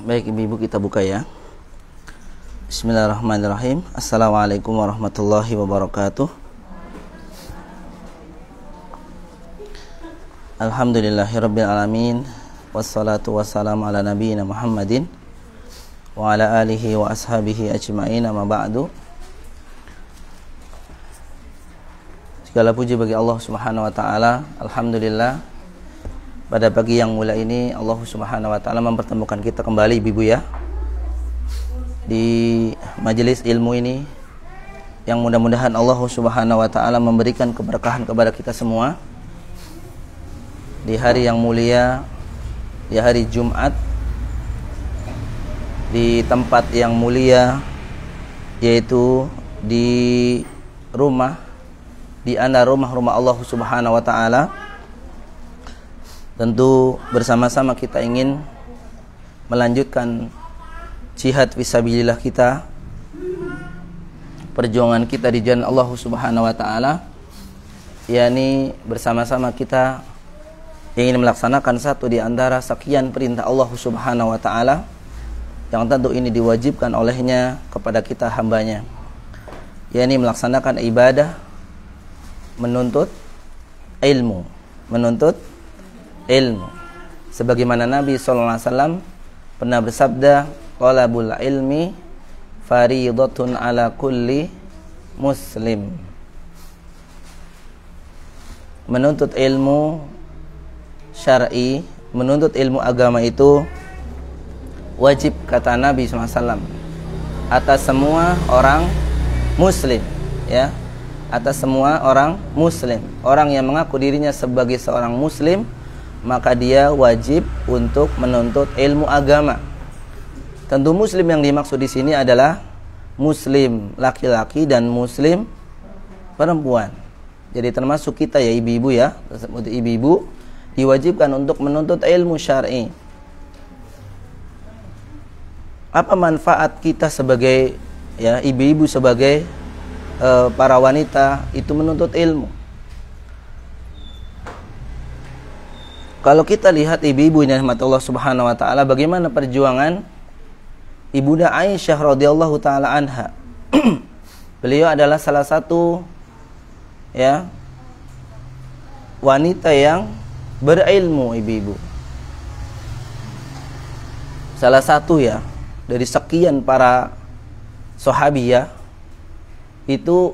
Baik ibu-ibu, kita buka ya. Bismillahirrahmanirrahim. Assalamualaikum warahmatullahi wabarakatuh. Alhamdulillahirabbil alamin. Wassalatu wassalamu ala nabiyyina Muhammadin wa ala alihi wa ashabihi ajma'in, amma ba'du. Segala puji bagi Allah Subhanahu wa taala. Alhamdulillah, pada pagi yang mulia ini Allah Subhanahu wa taala mempertemukan kita kembali ibu ya di majelis ilmu ini, yang mudah-mudahan Allah Subhanahu wa taala memberikan keberkahan kepada kita semua di hari yang mulia, di hari Jumat, di tempat yang mulia, yaitu di rumah, di antara rumah-rumah Allah Subhanahu wa taala. Tentu bersama-sama kita ingin melanjutkan jihad fisabilillah kita, perjuangan kita di jalan Allah Subhanahu wa taala, yakni bersama-sama kita ingin melaksanakan satu di antara sekian perintah Allah Subhanahu wa taala yang tentu ini diwajibkan olehnya kepada kita hambanya, yakni melaksanakan ibadah, menuntut ilmu, sebagaimana Nabi SAW pernah bersabda, talabul ilmi fariidatun ala kulli muslim. Menuntut ilmu syar'i, menuntut ilmu agama itu wajib, kata Nabi SAW, atas semua orang muslim, ya, atas semua orang muslim. Orang yang mengaku dirinya sebagai seorang muslim, maka dia wajib untuk menuntut ilmu agama. Tentu muslim yang dimaksud di sini adalah muslim laki-laki dan muslim perempuan. Jadi termasuk kita ya ibu-ibu ya, untuk ibu-ibu diwajibkan untuk menuntut ilmu syar'i. Apa manfaat kita sebagai ya ibu-ibu, sebagai para wanita itu menuntut ilmu? Kalau kita lihat ibu-ibu yang dirahmati Allah Subhanahu wa taala, bagaimana perjuangan Ibunda Aisyah radhiyallahu taala anha. Beliau adalah salah satu ya wanita yang berilmu ibu-ibu. Salah satu ya dari sekian para sahabiyah itu,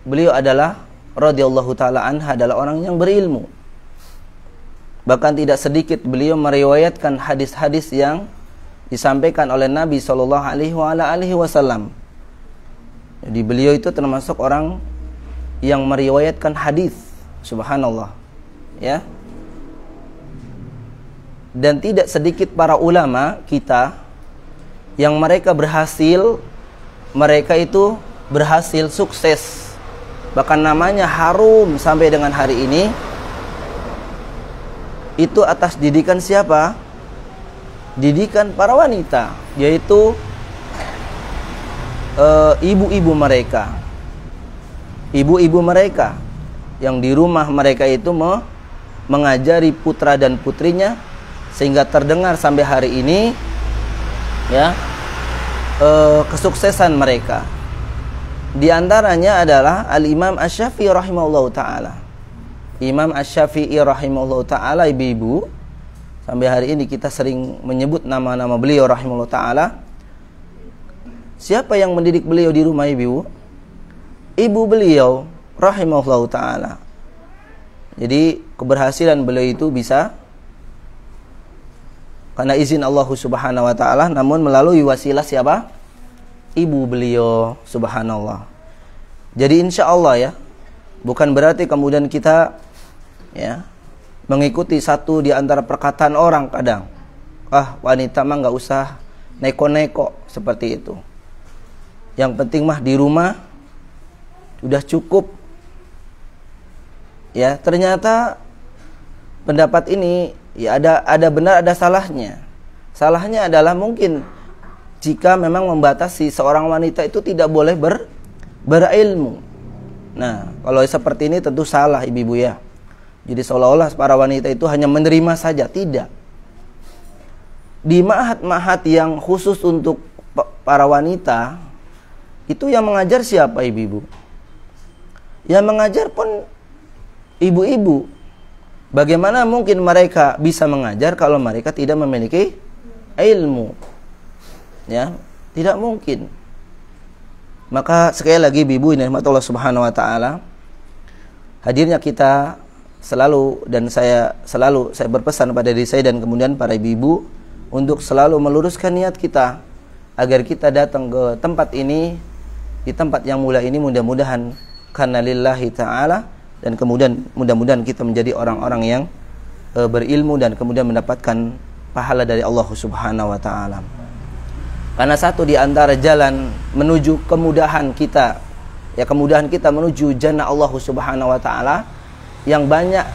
beliau adalah radhiyallahu taala anha adalah orang yang berilmu. Bahkan tidak sedikit beliau meriwayatkan hadis-hadis yang disampaikan oleh Nabi sallallahu alaihi wasallam. Jadi beliau itu termasuk orang yang meriwayatkan hadis, subhanallah, ya. Dan tidak sedikit para ulama kita yang mereka berhasil sukses, bahkan namanya harum sampai dengan hari ini, itu atas didikan siapa? Didikan para wanita, yaitu ibu-ibu mereka. Ibu-ibu mereka yang di rumah mereka itu mengajari putra dan putrinya, sehingga terdengar sampai hari ini ya kesuksesan mereka. Di antaranya adalah Al-Imam Asy-Syafi'i rahimahullahu taala. Imam Asy-Syafi'i rahimahullahu taala, ibu-ibu, sampai hari ini kita sering menyebut nama-nama beliau rahimahullahu taala. Siapa yang mendidik beliau di rumah ibu? Ibu beliau rahimahullahu taala. Jadi keberhasilan beliau itu bisa karena izin Allah Subhanahu wa taala, namun melalui wasilah siapa? Ibu beliau, subhanallah. Jadi insya Allah ya, bukan berarti kemudian kita ya mengikuti satu di antara perkataan orang kadang, wanita mah nggak usah neko-neko seperti itu, yang penting mah di rumah sudah cukup. Ya, ternyata pendapat ini ya ada benar ada salahnya. Salahnya adalah mungkin jika memang membatasi seorang wanita itu tidak boleh berilmu. Nah, kalau seperti ini tentu salah ibu-ibu ya. Jadi seolah-olah para wanita itu hanya menerima saja, tidak. di ma'had-ma'had yang khusus untuk para wanita, itu yang mengajar siapa, ibu-ibu? Yang mengajar pun ibu-ibu. Bagaimana mungkin mereka bisa mengajar kalau mereka tidak memiliki ilmu? Ya, tidak mungkin. Maka sekali lagi ibu-ibu ini rahmat Allah Subhanahu wa taala, hadirnya kita selalu, dan saya berpesan pada diri saya dan kemudian para ibu-ibu untuk selalu meluruskan niat kita agar kita datang ke tempat ini, di tempat yang mulia ini, mudah-mudahan karena lillahi ta'ala, dan kemudian mudah-mudahan kita menjadi orang-orang yang berilmu dan kemudian mendapatkan pahala dari Allah Subhanahu wa taala. Karena satu di antara jalan menuju kemudahan kita, ya kemudahan kita menuju jannah Allah Subhanahu wa taala, yang banyak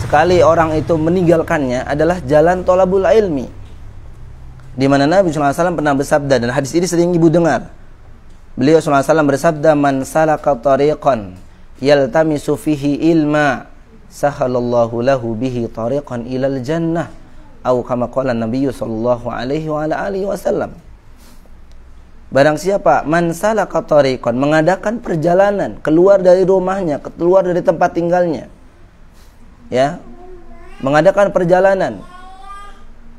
sekali orang itu meninggalkannya adalah jalan thalabul ilmi. Di mana Nabi sallallahu alaihi wasallam pernah bersabda, dan hadis ini sering ibu dengar. Beliau sallallahu alaihi wasallam bersabda, "Man salaka tariqan yaltamisu fihi ilma, sahalallahu lahu bihi tariqan ilal jannah." Atau kama qala Nabi sallallahu alaihi wa ala alihi wasallam. Barang siapa man salaka tariqan, mengadakan perjalanan keluar dari rumahnya, keluar dari tempat tinggalnya, ya, mengadakan perjalanan,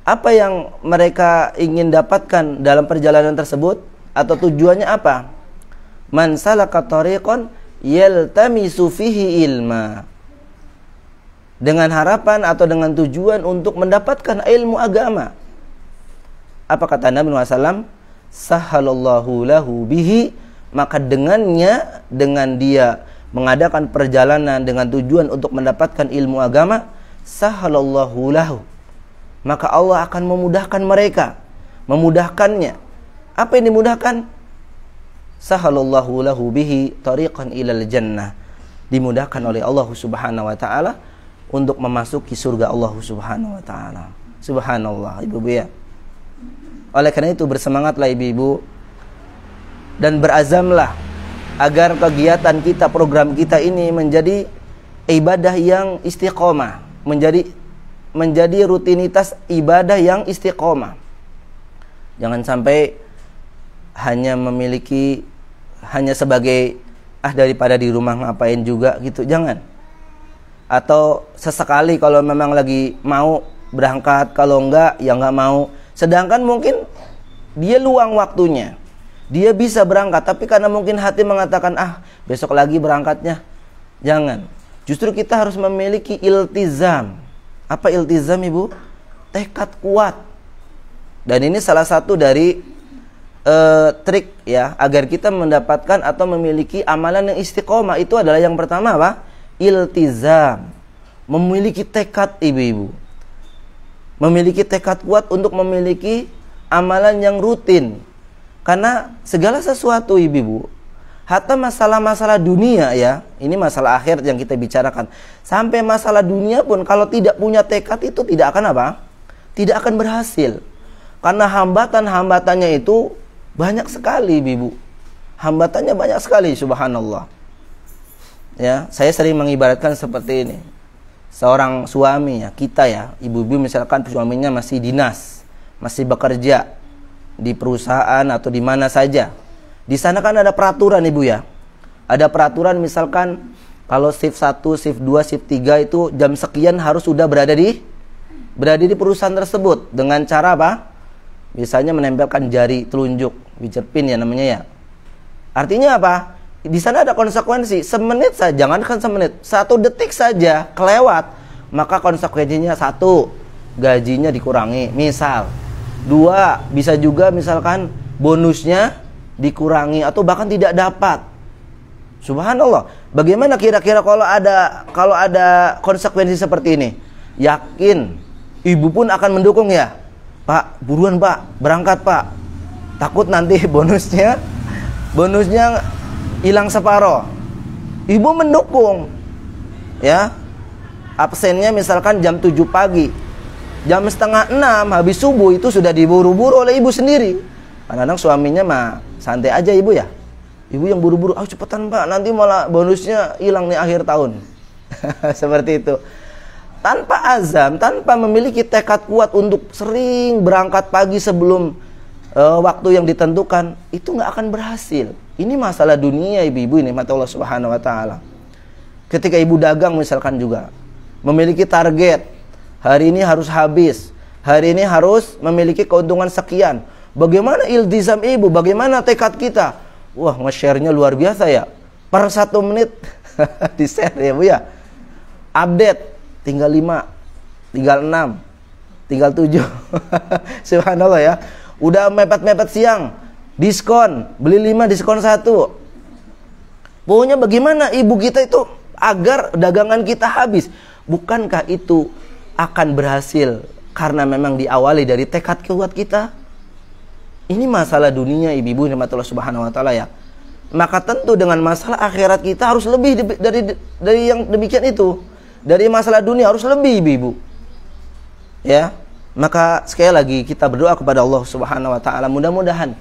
apa yang mereka ingin dapatkan dalam perjalanan tersebut atau tujuannya apa? Man salaka tariqan yaltamisu fihi ilma, dengan harapan atau dengan tujuan untuk mendapatkan ilmu agama. Apa kata Nabi SAW? Sahalallahu lahu bihi, maka dengannya, dengan dia mengadakan perjalanan dengan tujuan untuk mendapatkan ilmu agama, sahalallahu lahu, maka Allah akan memudahkan mereka, memudahkannya. Apa yang dimudahkan? Sahalallahu lahu bihi tariqan ilal jannah, dimudahkan oleh Allah Subhanahu wa taala untuk memasuki surga Allah Subhanahu wa taala. Subhanallah, ibu-ibu ya. Oleh karena itu bersemangatlah ibu-ibu dan berazamlah agar kegiatan kita, program kita ini menjadi ibadah yang istiqomah, menjadi rutinitas ibadah yang istiqomah. Jangan sampai hanya memiliki, hanya sebagai daripada di rumah ngapain juga gitu, jangan. Atau sesekali kalau memang lagi mau berangkat, kalau enggak ya enggak mau. Sedangkan mungkin dia luang waktunya, dia bisa berangkat, tapi karena mungkin hati mengatakan besok lagi berangkatnya. Jangan. Justru kita harus memiliki iltizam. Apa iltizam, ibu? Tekad kuat. Dan ini salah satu dari trik ya agar kita mendapatkan atau memiliki amalan yang istiqomah. Itu adalah yang pertama apa? Iltizam. Memiliki tekad, ibu-ibu. Memiliki tekad kuat untuk memiliki amalan yang rutin. Karena segala sesuatu, ibu-ibu, hatta masalah-masalah dunia ya, ini masalah akhir yang kita bicarakan. Sampai masalah dunia pun kalau tidak punya tekad itu tidak akan apa? Tidak akan berhasil. Karena hambatan-hambatannya itu banyak sekali, ibu-ibu. Hambatannya banyak sekali, subhanallah. Ya, saya sering mengibaratkan seperti ini. Seorang suami ya, kita ya, ibu-ibu misalkan suaminya masih dinas, masih bekerja di perusahaan atau di mana saja. Di sana kan ada peraturan, ibu ya. Ada peraturan misalkan kalau shift 1, shift 2, shift 3 itu jam sekian harus sudah berada di perusahaan tersebut. Dengan cara apa? Misalnya menempelkan jari telunjuk, fingerprint ya namanya ya. Artinya apa? Di sana ada konsekuensi. Semenit saja, jangankan semenit, 1 detik saja kelewat, maka konsekuensinya 1, gajinya dikurangi, misal. 2, bisa juga misalkan bonusnya dikurangi atau bahkan tidak dapat. Subhanallah. Bagaimana kira-kira kalau ada konsekuensi seperti ini? Yakin ibu pun akan mendukung ya. Pak, buruan Pak, berangkat Pak. Takut nanti bonusnya hilang separoh. Ibu mendukung. Ya. Absennya misalkan jam 7 pagi. Jam setengah 6 habis subuh itu sudah diburu-buru oleh ibu sendiri. Kadang-kadang suaminya mah santai aja ibu ya. Ibu yang buru-buru, cepetan Pak, nanti malah bonusnya hilang nih akhir tahun. Seperti itu. tanpa azam, tanpa memiliki tekad kuat untuk sering berangkat pagi sebelum waktu yang ditentukan, itu nggak akan berhasil. Ini masalah dunia, ibu-ibu, ini mata Allah Subhanahu wa taala. Ketika ibu dagang misalkan juga memiliki target, hari ini harus habis, hari ini harus memiliki keuntungan sekian. Bagaimana iltizam ibu? Bagaimana tekad kita? Wah, nge-share-nya luar biasa ya. Per 1 menit di-share ya Bu ya. Update tinggal 5, tinggal 6, tinggal 7. Subhanallah ya. Udah mepet-mepet siang, diskon, beli 5 diskon 1. Pokoknya bagaimana ibu kita itu agar dagangan kita habis? Bukankah itu akan berhasil karena memang diawali dari tekad kuat kita? Ini masalah dunia, ibu-ibu nikmat Allah Subhanahu wa taala ya. Maka tentu dengan masalah akhirat kita harus lebih dari yang demikian itu. Dari masalah dunia harus lebih, ibu-ibu. Ya. Maka sekali lagi kita berdoa kepada Allah Subhanahu wa taala, mudah-mudahan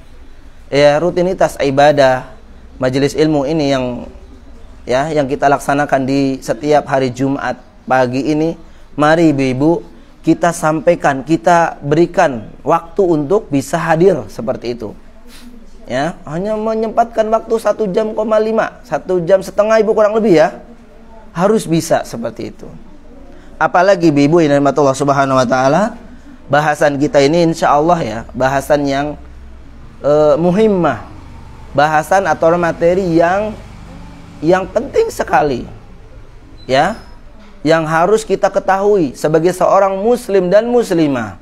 ya rutinitas ibadah majelis ilmu ini yang kita laksanakan di setiap hari Jumat pagi ini, mari ibu-ibu kita sampaikan, kita berikan waktu untuk bisa hadir seperti itu. Ya, hanya menyempatkan waktu 1 jam, 1 jam setengah ibu kurang lebih ya. Harus bisa seperti itu. Apalagi ibu ini rahmatullah subhanahu wa ta'ala, bahasan kita ini insya Allah ya, bahasan yang muhimmah, bahasan atau materi yang penting sekali ya, yang harus kita ketahui sebagai seorang muslim dan muslimah.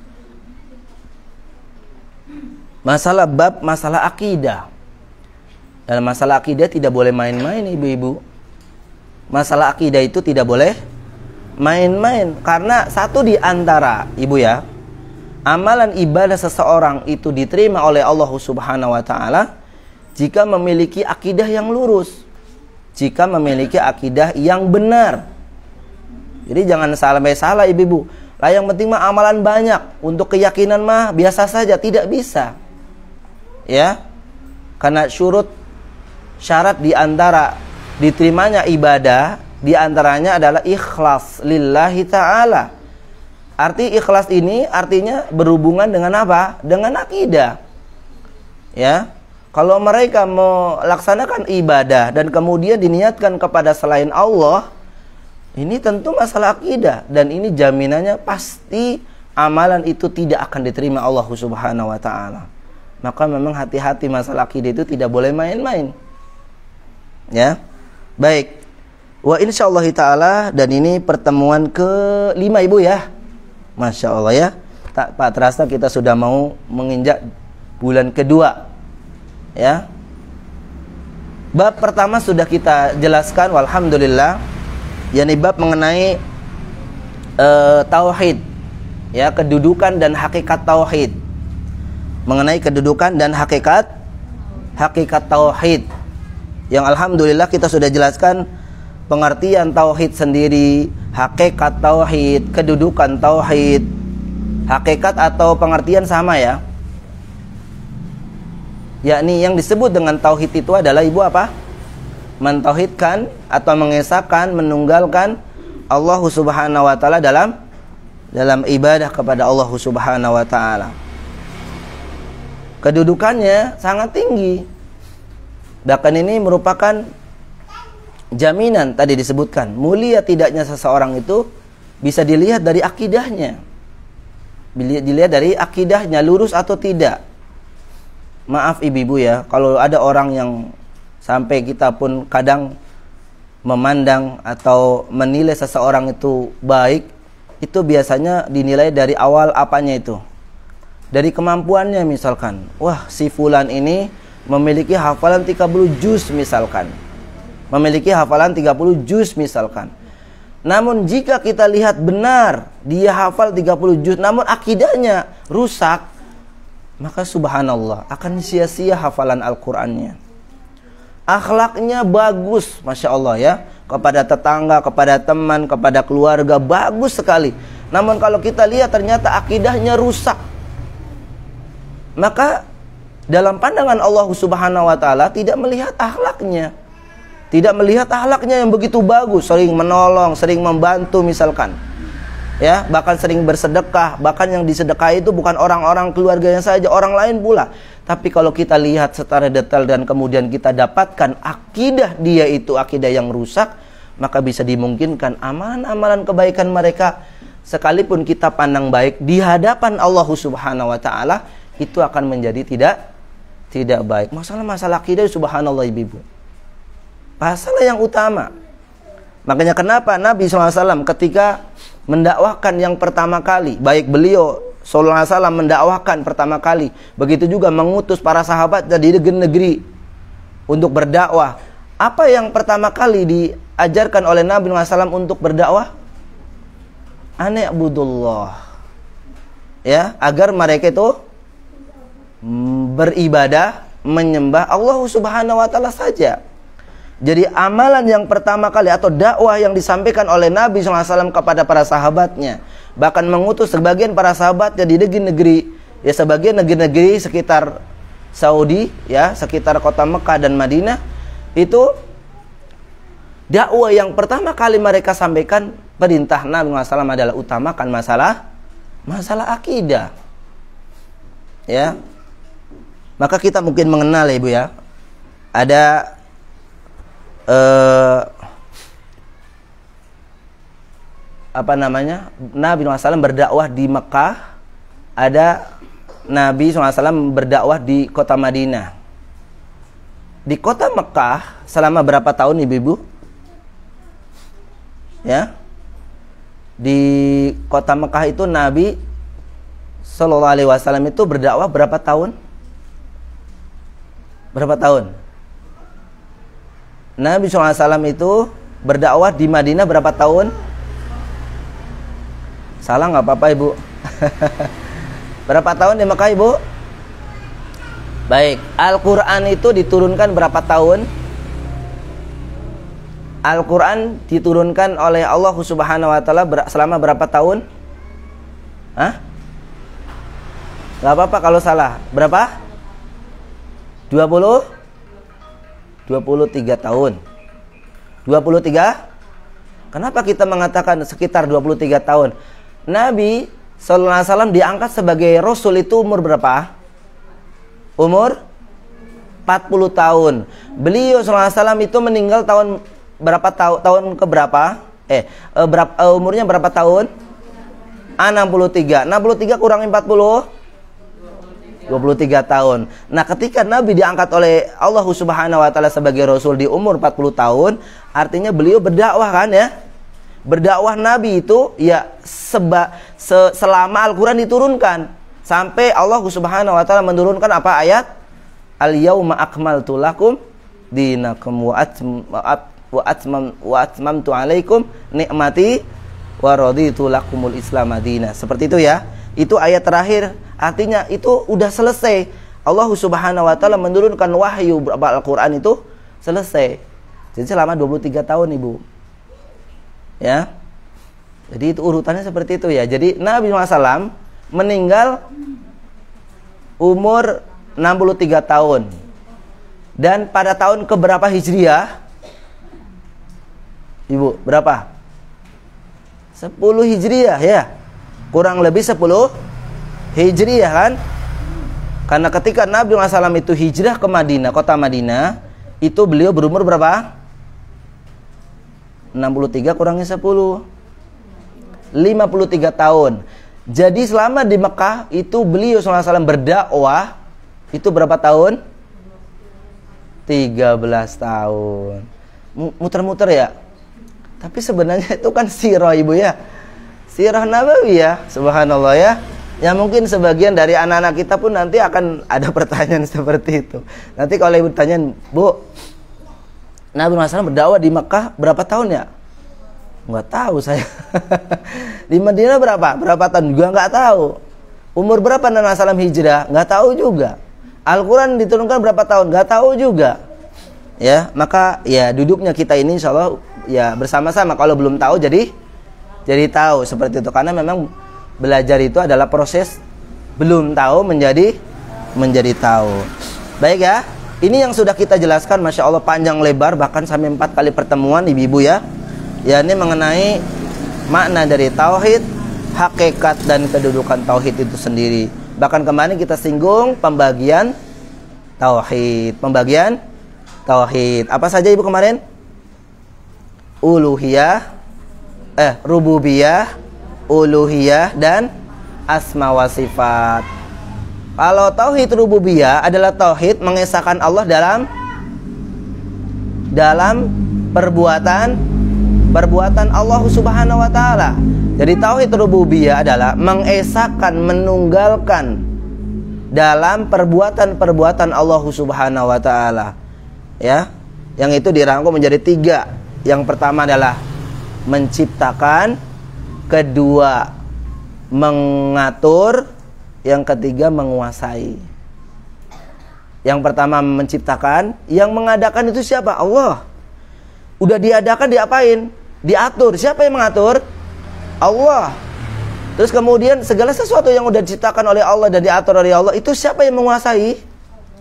Masalah akidah. Dalam masalah akidah tidak boleh main-main ibu-ibu. Masalah akidah itu tidak boleh main-main, karena satu di antara ibu ya, amalan ibadah seseorang itu diterima oleh Allah Subhanahu wa taala jika memiliki akidah yang lurus, jika memiliki akidah yang benar. Jadi jangan salah ibu-ibu. Lah yang penting mah amalan banyak, untuk keyakinan mah biasa saja, tidak bisa. Ya. Karena syarat di antara diterimanya ibadah di antaranya adalah ikhlas lillahi ta'ala. Arti ikhlas ini artinya berhubungan dengan apa? Dengan akidah. Ya. Kalau mereka melaksanakan ibadah dan kemudian diniatkan kepada selain Allah, ini tentu masalah akidah, dan ini jaminannya pasti amalan itu tidak akan diterima Allah Subhanahu wa taala. Maka memang hati-hati, masalah akidah itu tidak boleh main-main. Ya. Baik. Wa insyaallah taala, dan ini pertemuan ke-5 Ibu ya. Masya Allah ya. Tak terasa kita sudah mau menginjak bulan kedua. Ya. Bab pertama sudah kita jelaskan, walhamdulillah. Yakni bab mengenai tauhid, ya, kedudukan dan hakikat tauhid. Mengenai kedudukan dan hakikat tauhid. Yang alhamdulillah kita sudah jelaskan pengertian tauhid sendiri, hakikat tauhid, kedudukan tauhid. Hakikat atau pengertian sama ya. Yakni yang disebut dengan tauhid itu adalah ibu apa? Mentauhidkan atau mengesahkan, menunggalkan Allah Subhanahu wa taala dalam ibadah kepada Allah Subhanahu wa taala. Kedudukannya sangat tinggi. Bahkan ini merupakan jaminan, tadi disebutkan, mulia tidaknya seseorang itu bisa dilihat dari akidahnya. Dilihat dari akidahnya, lurus atau tidak. Maaf ibu-ibu ya, kalau ada orang yang sampai kita pun kadang memandang atau menilai seseorang itu baik, itu biasanya dinilai dari awal apanya itu? Dari kemampuannya misalkan. Wah, si fulan ini memiliki hafalan 30 juz misalkan. Memiliki hafalan 30 juz misalkan. Namun jika kita lihat benar dia hafal 30 juz namun akidahnya rusak, maka subhanallah akan sia-sia hafalan Al-Qur'annya. Akhlaknya bagus, Masya Allah ya, kepada tetangga, kepada teman, kepada keluarga, bagus sekali. Namun kalau kita lihat ternyata akidahnya rusak, maka dalam pandangan Allah Subhanahu wa taala tidak melihat akhlaknya. Tidak melihat akhlaknya yang begitu bagus, sering menolong, sering membantu misalkan. ya, bahkan sering bersedekah, bahkan yang disedekahi itu bukan orang-orang keluarganya saja, orang lain pula. Tapi kalau kita lihat secara detail dan kemudian kita dapatkan akidah dia itu akidah yang rusak, maka bisa dimungkinkan amalan-amalan kebaikan mereka sekalipun kita pandang baik di hadapan Allah Subhanahu wa taala itu akan menjadi tidak baik. Masalah akidah subhanallah ibu. Masalah yang utama. Makanya kenapa Nabi SAW ketika mendakwahkan yang pertama kali, baik beliau SAW mendakwahkan pertama kali, begitu juga mengutus para sahabat di negeri untuk berdakwah. Apa yang pertama kali diajarkan oleh Nabi SAW untuk berdakwah? Ani'budullah. Ya, agar mereka itu beribadah, menyembah Allah Subhanahu wa taala saja. Jadi amalan yang pertama kali atau dakwah yang disampaikan oleh Nabi SAW kepada para sahabatnya, bahkan mengutus sebagian para sahabatnya di negeri-negeri, ya sebagian negeri-negeri sekitar Saudi, ya sekitar kota Mekah dan Madinah, itu dakwah yang pertama kali mereka sampaikan, perintah Nabi SAW adalah utamakan masalah akidah. Ya, maka kita mungkin mengenal ya ibu ya, ada Nabi SAW berdakwah di Mekah, ada Nabi SAW berdakwah di kota Madinah. Di kota Mekah selama berapa tahun ibu-ibu? Ya, di kota Mekah itu Nabi Sallallahu Alaihi Wasallam itu berdakwah berapa tahun? Berapa tahun? Nabi SAW itu berdakwah di Madinah berapa tahun? Salah nggak apa-apa ibu. Berapa tahun di Mekah ibu? Baik, Al-Quran itu diturunkan berapa tahun? Al-Quran diturunkan oleh Allah Subhanahu wa taala selama berapa tahun? Hah? Gak apa-apa kalau salah. Berapa? 23 tahun. 23? Kenapa kita mengatakan sekitar 23 tahun? Nabi sallallahu alaihi wasallam diangkat sebagai rasul itu umur berapa? Umur 40 tahun. Beliau sallallahu alaihi wasallam itu meninggal tahun berapa tahun ke berapa? Umurnya berapa tahun? 63. 63 kurangi 40? 23 tahun. Nah, ketika Nabi diangkat oleh Allah Subhanahu wa taala sebagai rasul di umur 40 tahun, artinya beliau berdakwah kan ya? Berdakwah Nabi itu ya selama Al-Qur'an diturunkan sampai Allah Subhanahu wa taala menurunkan apa ayat? Al-yauma akmaltu lakum dinakum wa atmamtu alaikum ni'mati wa raditu lakumul Islam madinah. Seperti itu ya. Itu ayat terakhir. Artinya itu udah selesai. Allah Subhanahu wa taala menurunkan wahyu Al-Qur'an itu selesai. Jadi selama 23 tahun ibu. Ya. Jadi itu urutannya seperti itu ya. Jadi Nabi SAW meninggal umur 63 tahun. Dan pada tahun keberapa Hijriah? Ibu, berapa? 10 Hijriah ya. Kurang lebih 10 Hijriah kan? Karena ketika Nabi SAW itu hijrah ke Madinah, kota Madinah, itu beliau berumur berapa? 63 kurangi 10, 53 tahun. Jadi selama di Mekah itu beliau SAW berdakwah itu berapa tahun? 13 tahun. Muter-muter ya. Tapi sebenarnya itu kan sirah ibu ya. Sirah Nabawi ya. Subhanallah ya. Ya mungkin sebagian dari anak-anak kita pun nanti akan ada pertanyaan seperti itu. Nanti kalau ibu tanya, Bu, Nabi SAW berdakwah di Mekah berapa tahun ya? Nggak tahu saya. Di Madinah berapa? Berapa tahun? Juga nggak tahu. Umur berapa Nabi SAW hijrah? Nggak tahu juga. Al-Quran diturunkan berapa tahun? Nggak tahu juga. Ya, maka ya duduknya kita ini insya Allah ya bersama-sama. Kalau belum tahu jadi tahu seperti itu. Karena memang belajar itu adalah proses belum tahu menjadi tahu. Baik ya, ini yang sudah kita jelaskan, Masya Allah panjang lebar, bahkan sampai 4 kali pertemuan ibu-ibu ya. Ya, ini mengenai makna dari tauhid, hakikat dan kedudukan tauhid itu sendiri. Bahkan kemarin kita singgung pembagian tauhid. Pembagian tauhid. Apa saja Ibu kemarin? Rububiyah, uluhiyah dan asma wa sifat. Kalau tauhid rububiyah adalah tauhid mengesahkan Allah dalam perbuatan Allah Subhanahu wa taala. Jadi tauhid rububiyah adalah mengesahkan, menunggalkan dalam perbuatan Allah Subhanahu wa taala. Ya. Yang itu dirangkum menjadi 3. Yang pertama adalah menciptakan, kedua mengatur, yang ketiga menguasai. Yang pertama menciptakan, yang mengadakan itu siapa? Allah. Udah diadakan, diapain? Diatur. Siapa yang mengatur? Allah. Terus kemudian segala sesuatu yang udah diciptakan oleh Allah dan diatur oleh Allah, itu siapa yang menguasai?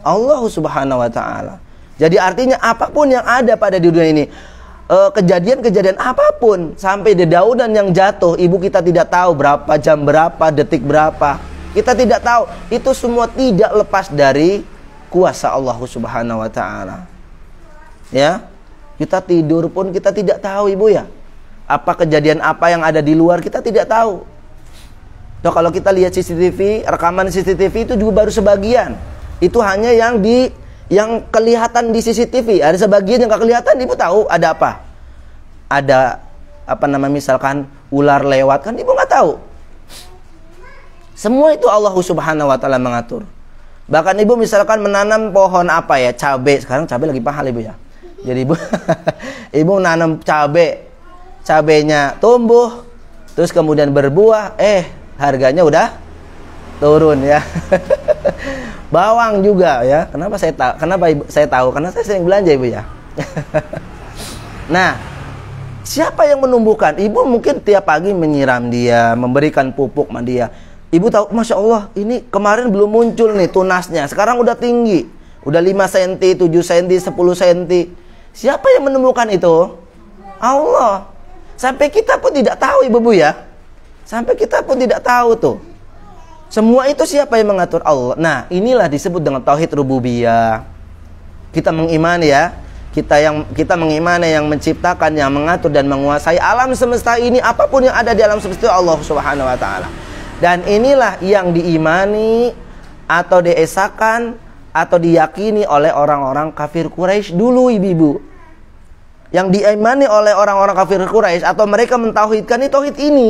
Allah Subhanahu wa taala. Jadi artinya apapun yang ada pada di dunia ini, kejadian-kejadian apapun, sampai dedaunan yang jatuh, ibu kita tidak tahu berapa jam berapa, detik berapa, kita tidak tahu. Itu semua tidak lepas dari kuasa Allah Subhanahu wa taala. Ya. Kita tidur pun kita tidak tahu Ibu ya. Apa kejadian apa yang ada di luar kita tidak tahu. Nah, kalau kita lihat CCTV, rekaman CCTV itu juga baru sebagian. Itu hanya yang kelihatan di CCTV. Ada sebagian yang gak kelihatan. Ibu tahu ada apa? Ada misalkan ular lewat, kan Ibu nggak tahu. Semua itu Allah Subhanahu wa taala mengatur. Bahkan Ibu misalkan menanam pohon apa ya, cabai. Sekarang cabai lagi mahal Ibu ya. Jadi Ibu nanam cabai. Cabainya tumbuh, terus kemudian berbuah, harganya udah turun ya. Bawang juga ya. Kenapa saya tahu? Saya tahu? Karena saya sering belanja Ibu ya. Nah, siapa yang menumbuhkan? Ibu mungkin tiap pagi menyiram dia, memberikan pupuk sama dia. Ibu tahu, Masya Allah, ini kemarin belum muncul nih tunasnya. Sekarang udah tinggi. Udah 5 cm, 7 cm, 10 cm. Siapa yang menumbuhkan itu? Allah. Sampai kita pun tidak tahu Ibu ya. Sampai kita pun tidak tahu tuh. Semua itu siapa yang mengatur? Allah. Nah, inilah disebut dengan tauhid rububiyah. Kita mengimani ya. Kita mengimani yang menciptakan, yang mengatur dan menguasai alam semesta ini, apapun yang ada di alam semesta Allah Subhanahu wa taala. Dan inilah yang diimani atau diesakan atau diyakini oleh orang-orang kafir Quraisy dulu Ibu. Yang diimani oleh orang-orang kafir Quraisy atau mereka mentauhidkan ini tauhid ini.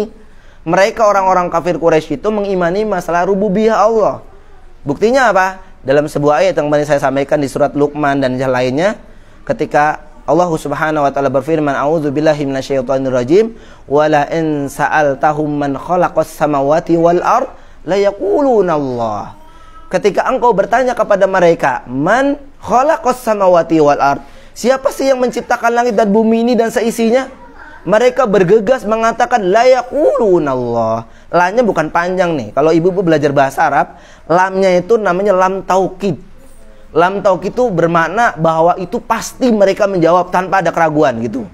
Mereka orang-orang kafir Quraisy itu mengimani masalah rububiyah Allah. Buktinya apa? Dalam sebuah ayat yang tadi saya sampaikan di surat Luqman dan yang lainnya, ketika Allah Subhanahu wa taala berfirman, "A'udzubillahi minasyaitonirrajim, wa la in sa'altahum man khalaqas samawati wal ard la yaquluna Allah." Ketika engkau bertanya kepada mereka, "Man khalaqas samawati wal ard?" Siapa sih yang menciptakan langit dan bumi ini dan seisinya? Mereka bergegas mengatakan la yaquluna Allah. Lamnya bukan panjang nih. Kalau ibu belajar bahasa Arab, lamnya itu namanya lam taukid. Lam taukid itu bermakna bahwa itu pasti mereka menjawab tanpa ada keraguan gitu.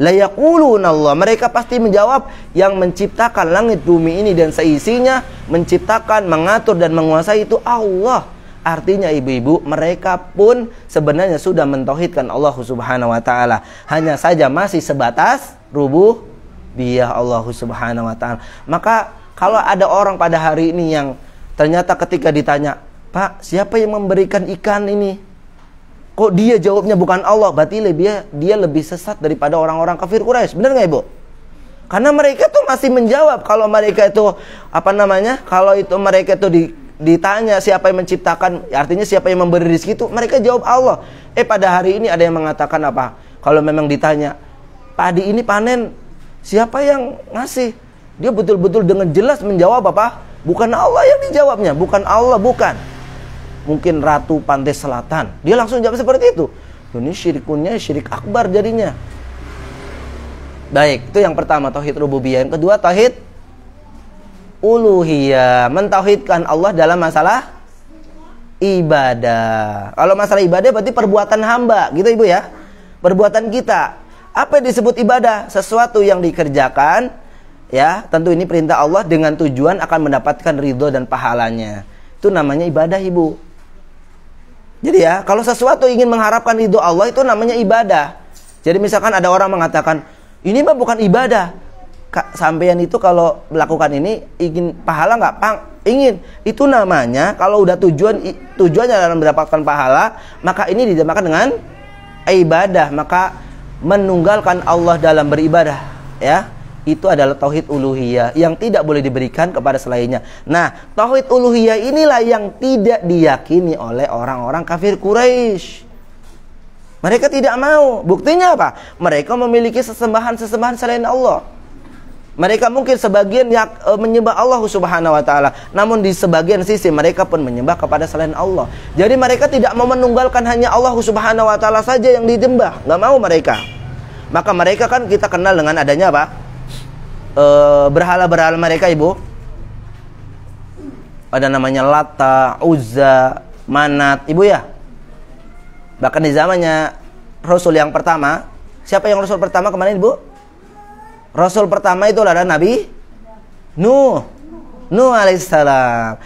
La yaquluna Allah. Mereka pasti menjawab yang menciptakan langit bumi ini dan seisinya, menciptakan, mengatur dan menguasai itu Allah. Artinya ibu-ibu, mereka pun sebenarnya sudah mentauhidkan Allah Subhanahu wa taala. Hanya saja masih sebatas rububiyah Allah Subhanahu wa taala. Maka kalau ada orang pada hari ini yang ternyata ketika ditanya, "Pak, siapa yang memberikan ikan ini?" Kok dia jawabnya bukan Allah? Berarti dia lebih sesat daripada orang-orang kafir Quraisy. Benar nggak Ibu? Karena mereka tuh masih menjawab kalau mereka itu kalau itu mereka itu ditanya siapa yang menciptakan, artinya siapa yang memberi rezeki itu, mereka jawab Allah. Pada hari ini ada yang mengatakan apa? Kalau memang ditanya, padi ini panen, siapa yang ngasih? Dia betul-betul dengan jelas menjawab apa? Bukan Allah yang dijawabnya, bukan Allah, bukan. Mungkin Ratu Pantai Selatan. Dia langsung jawab seperti itu. Ini syirik akbar jadinya. Baik, itu yang pertama tauhid rububiyah. Yang kedua tauhid uluhiyah, mentauhidkan Allah dalam masalah ibadah. Kalau masalah ibadah berarti perbuatan hamba, gitu Ibu ya. Perbuatan kita. Apa yang disebut ibadah? Sesuatu yang dikerjakan ya, tentu ini perintah Allah dengan tujuan akan mendapatkan ridho dan pahalanya. Itu namanya ibadah, Ibu. Jadi ya, kalau sesuatu ingin mengharapkan ridho Allah itu namanya ibadah. Jadi misalkan ada orang mengatakan, ini mah bukan ibadah. Sampean itu kalau melakukan ini ingin pahala nggak? Ingin. Itu namanya kalau udah tujuannya dalam mendapatkan pahala, maka ini dinamakan dengan ibadah. Maka menunggalkan Allah dalam beribadah, ya, itu adalah tauhid uluhiyah yang tidak boleh diberikan kepada selainnya. Nah, tauhid uluhiyah inilah yang tidak diyakini oleh orang-orang kafir Quraisy. Mereka tidak mau. Buktinya apa? Mereka memiliki sesembahan-sesembahan selain Allah. Mereka mungkin sebagian yang menyembah Allah Subhanahu wa taala, namun di sebagian sisi mereka pun menyembah kepada selain Allah. Jadi mereka tidak mau menunggalkan hanya Allah Subhanahu wa taala saja yang disembah, enggak mau mereka. Maka mereka kan kita kenal dengan adanya apa? Berhala-berhala mereka, Ibu. Ada namanya Lata, Uzza, Manat, Ibu ya. Bahkan di zamannya Rasul yang pertama, siapa yang Rasul pertama kemarin, Ibu? Rasul pertama itu adalah Nabi Nuh alaihissalam.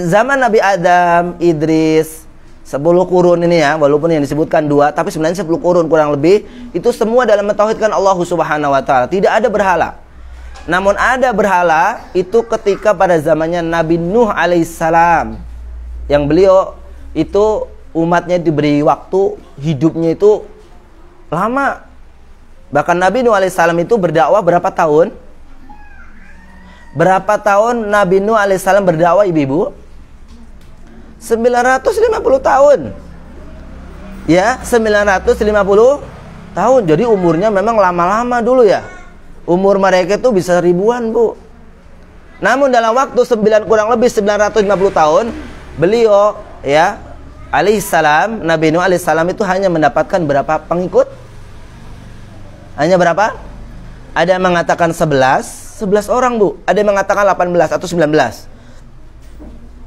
Zaman Nabi Adam, Idris, 10 kurun ini ya, walaupun yang disebutkan 2, tapi sebenarnya 10 kurun kurang lebih. Itu semua dalam mentauhidkan Allah Subhanahu wa taala. Tidak ada berhala. Namun ada berhala itu ketika pada zamannya Nabi Nuh alaihissalam, yang beliau itu umatnya diberi waktu hidupnya itu lama. Bahkan Nabi Nuh alaihissalam itu berdakwah berapa tahun? Berapa tahun Nabi Nuh alaihissalam berdakwah, ibu-ibu? 950 tahun. Ya, 950 tahun. Jadi umurnya memang lama-lama dulu ya. Umur mereka itu bisa ribuan, Bu. Namun dalam waktu kurang lebih 950 tahun, beliau ya alaihissalam, Nabi Nuh alaihissalam itu hanya mendapatkan berapa pengikut? Hanya berapa? Ada yang mengatakan 11 orang, Bu. Ada yang mengatakan 18 atau 19.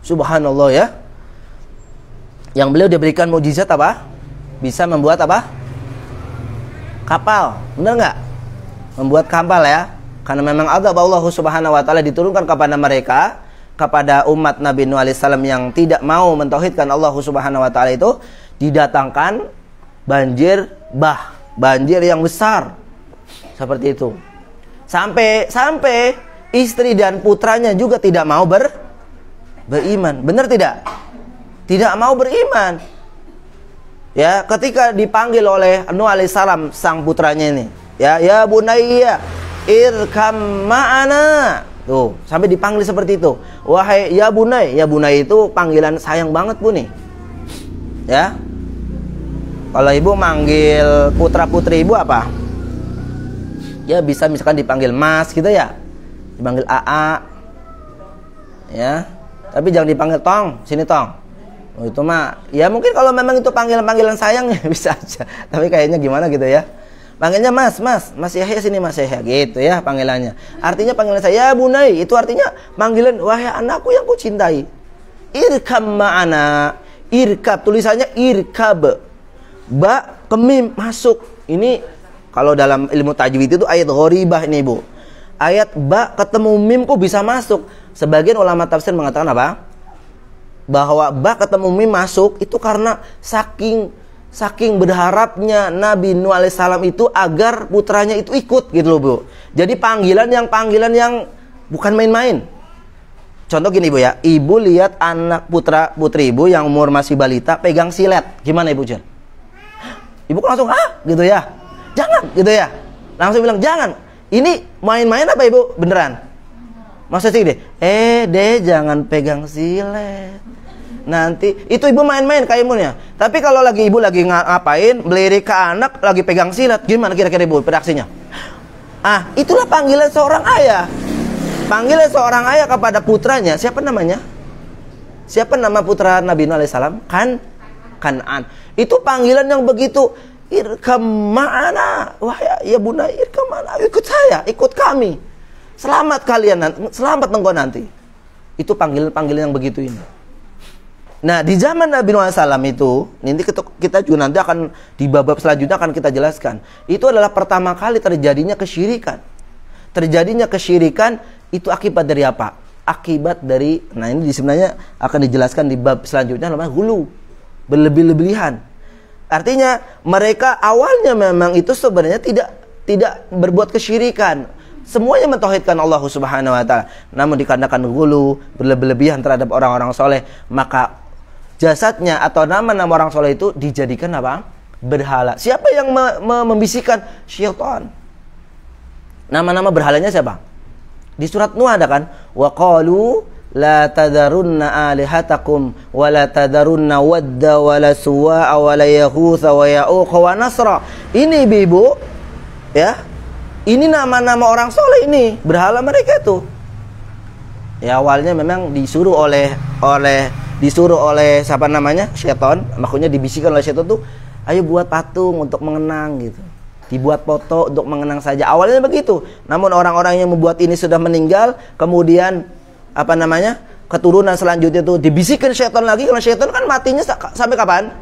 Subhanallah ya. Yang beliau diberikan mukjizat apa? Bisa membuat apa? Kapal. Benar nggak? Membuat kapal ya. Karena memang azab Allah Subhanahu wa taala diturunkan kepada mereka, kepada umat Nabi Nuh alaihissalam yang tidak mau mentauhidkan Allah Subhanahu wa taala itu, didatangkan banjir banjir yang besar seperti itu, sampai istri dan putranya juga tidak mau beriman. Benar tidak? Tidak mau beriman. Ya, ketika dipanggil oleh Nuh alaihissalam sang putranya ini, ya bunayya irkam ma'ana. Tuh, sampai dipanggil seperti itu. Wahai ya bunay itu panggilan sayang banget, Bu nih. Ya. Kalau ibu manggil putra-putri ibu apa? Ya bisa misalkan dipanggil Mas gitu ya. Dipanggil AA. Ya. Tapi jangan dipanggil Tong, sini Tong. Oh, itu mah ya mungkin kalau memang itu panggilan-panggilan sayang ya bisa aja. Tapi kayaknya gimana gitu ya. Panggilnya Mas Yahya sini Mas Yahya gitu ya panggilannya. Artinya panggilan saya bunai itu artinya panggilan wahai anakku yang ku cintai. Irkam ma'ana. Irkab tulisannya irkab. Ba kemim masuk. Ini kalau dalam ilmu tajwid itu ayat gharibah ini, Bu. Ayat ba ketemu mim kok bisa masuk. Sebagian ulama tafsir mengatakan apa? Bahwa ba ketemu mim masuk itu karena saking berharapnya Nabi Nuh alaihissalam itu agar putranya itu ikut gitu loh, Bu. Jadi panggilan yang bukan main-main. Contoh gini, Bu ya. Ibu lihat anak putri ibu yang umur masih balita pegang silet. Gimana Ibu Jan? Ibu langsung gitu ya. Jangan gitu ya. Langsung bilang jangan. Ini main-main apa Ibu? Beneran. Maksudnya deh jangan pegang silet. Nanti itu ibu main-main kayak ibunya. Tapi kalau ibu lagi ngapain, melirik ke anak lagi pegang silet, gimana kira-kira Ibu reaksinya? Itulah panggilan seorang ayah. Panggilan seorang ayah kepada putranya. Siapa namanya? Siapa nama putra Nabi Nuh alaihissalam? Kan'an. Itu panggilan yang begitu. Irkam ma'ana. Wah ya bunda, irkam ma'ana. Ikut saya, ikut kami. Selamat kalian nanti, selamat engkau nanti. Itu panggilan yang begitu ini. Nah, di zaman Nabi Nuh alaihissalam itu, nanti kita juga nanti akan di bab selanjutnya akan kita jelaskan. Itu adalah pertama kali terjadinya kesyirikan. terjadinya kesyirikan itu akibat dari apa? Akibat dari, nah ini sebenarnya akan dijelaskan di bab selanjutnya, namanya hulu, berlebih-lebihan. Artinya mereka awalnya memang itu sebenarnya tidak berbuat kesyirikan, semuanya mentauhidkan Allah Subhanahu wa taala. Namun dikarenakan hulu, berlebih-lebihan terhadap orang-orang soleh, maka jasadnya atau nama-nama orang soleh itu dijadikan apa? Berhala. Siapa yang membisikkan? Syaitan. Nama-nama berhalanya siapa? Di surat Nuh ada kan? Wa qalu la tadarunna alihatakum wa la tadarunna wadda wa la suwa'a wa la yaghutsa wa ya'uq wa nasra. Ini ibu, ya. Ini nama-nama orang soleh ini, berhala mereka itu. Ya awalnya memang disuruh oleh siapa namanya? Syaitan. Makanya dibisikkan oleh syaitan tuh, ayo buat patung untuk mengenang gitu. Dibuat foto untuk mengenang saja. Awalnya begitu. Namun orang-orang yang membuat ini sudah meninggal, kemudian apa namanya, keturunan selanjutnya itu dibisikkan syaitan lagi. Karena syaitan kan matinya sampai kapan?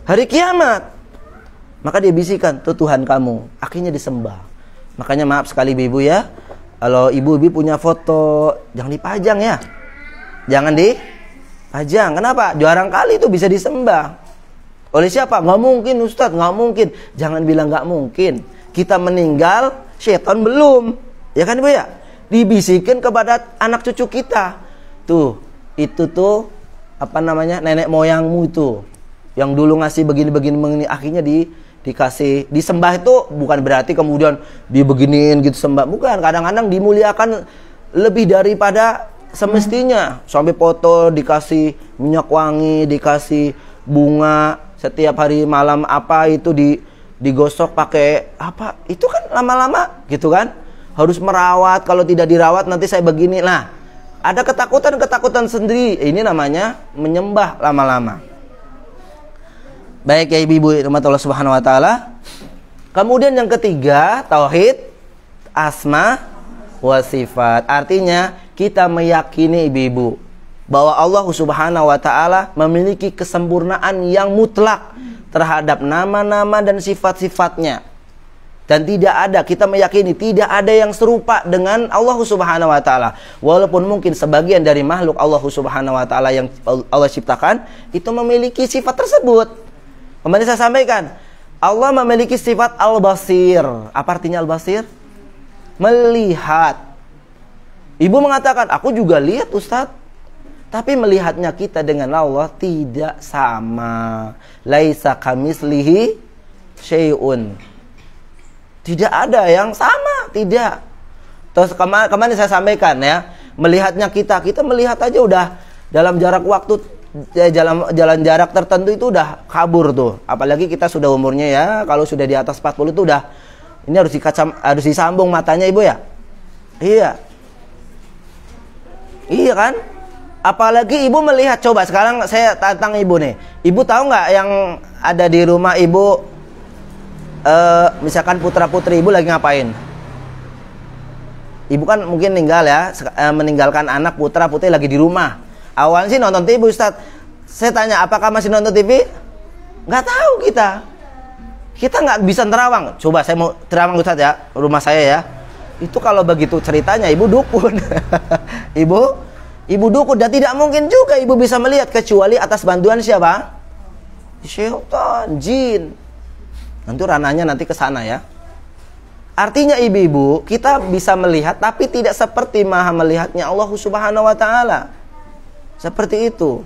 Hari kiamat. Maka dia bisikan, itu Tuhan kamu. Akhirnya disembah. Makanya maaf sekali ibu ya, kalau ibu-ibu punya foto jangan dipajang ya. Jangan dipajang. Kenapa? Jarang kali itu bisa disembah. Oleh siapa? Nggak mungkin Ustadz, nggak mungkin. Jangan bilang nggak mungkin. Kita meninggal, syaitan belum. Ya kan ibu ya? Dibisikin kepada anak cucu kita. Tuh, itu tuh apa namanya, nenek moyangmu itu yang dulu ngasih begini-begini, akhirnya dikasih disembah. Itu bukan berarti kemudian dibeginiin gitu sembah, bukan. Kadang-kadang dimuliakan lebih daripada semestinya. Sampai foto dikasih minyak wangi, dikasih bunga setiap hari malam, apa itu digosok pakai apa, itu kan lama-lama gitu kan. Harus merawat, kalau tidak dirawat nanti saya begini. Nah, ada ketakutan sendiri. Ini namanya menyembah lama-lama. Baik ya ibu-ibu rahmat Allah Subhanahu wa taala. Kemudian yang ketiga, tauhid asma wa sifat. Artinya kita meyakini ibu-ibu bahwa Allah Subhanahu wa taala memiliki kesempurnaan yang mutlak terhadap nama-nama dan sifat-sifatnya. Dan tidak ada, kita meyakini tidak ada yang serupa dengan Allah Subhanahu wa taala. Walaupun mungkin sebagian dari makhluk Allah Subhanahu wa taala yang Allah ciptakan itu memiliki sifat tersebut. Kemarin saya sampaikan, Allah memiliki sifat Al-Basir. Apa artinya Al-Basir? Melihat. Ibu mengatakan, aku juga lihat Ustadz. Tapi melihatnya kita dengan Allah tidak sama. Laisa kamislihi syai'un. Tidak ada yang sama, tidak. Terus kemarin saya sampaikan ya, melihatnya kita melihat aja udah dalam jarak waktu, jalan jarak tertentu itu udah kabur tuh. Apalagi kita sudah umurnya ya, kalau sudah di atas 40 itu udah, ini harus disambung matanya ibu ya. Iya. Iya kan? Apalagi ibu melihat, coba sekarang saya tantang ibu nih. Ibu tahu nggak yang ada di rumah ibu? Misalkan putra-putri ibu lagi ngapain? Ibu kan mungkin meninggalkan anak, putra-putri lagi di rumah. Awalnya sih nonton TV Ustadz. Saya tanya, apakah masih nonton TV? Nggak tahu kita. Kita nggak bisa terawang. Coba saya mau terawang Ustadz ya, rumah saya ya. Itu kalau begitu ceritanya ibu dukun. Ibu dukun, dan tidak mungkin juga ibu bisa melihat kecuali atas bantuan siapa? Syaitan, jin. Nanti ranahnya nanti ke sana ya. Artinya ibu-ibu, kita bisa melihat tapi tidak seperti maha melihatnya Allah Subhanahu wa taala. Seperti itu.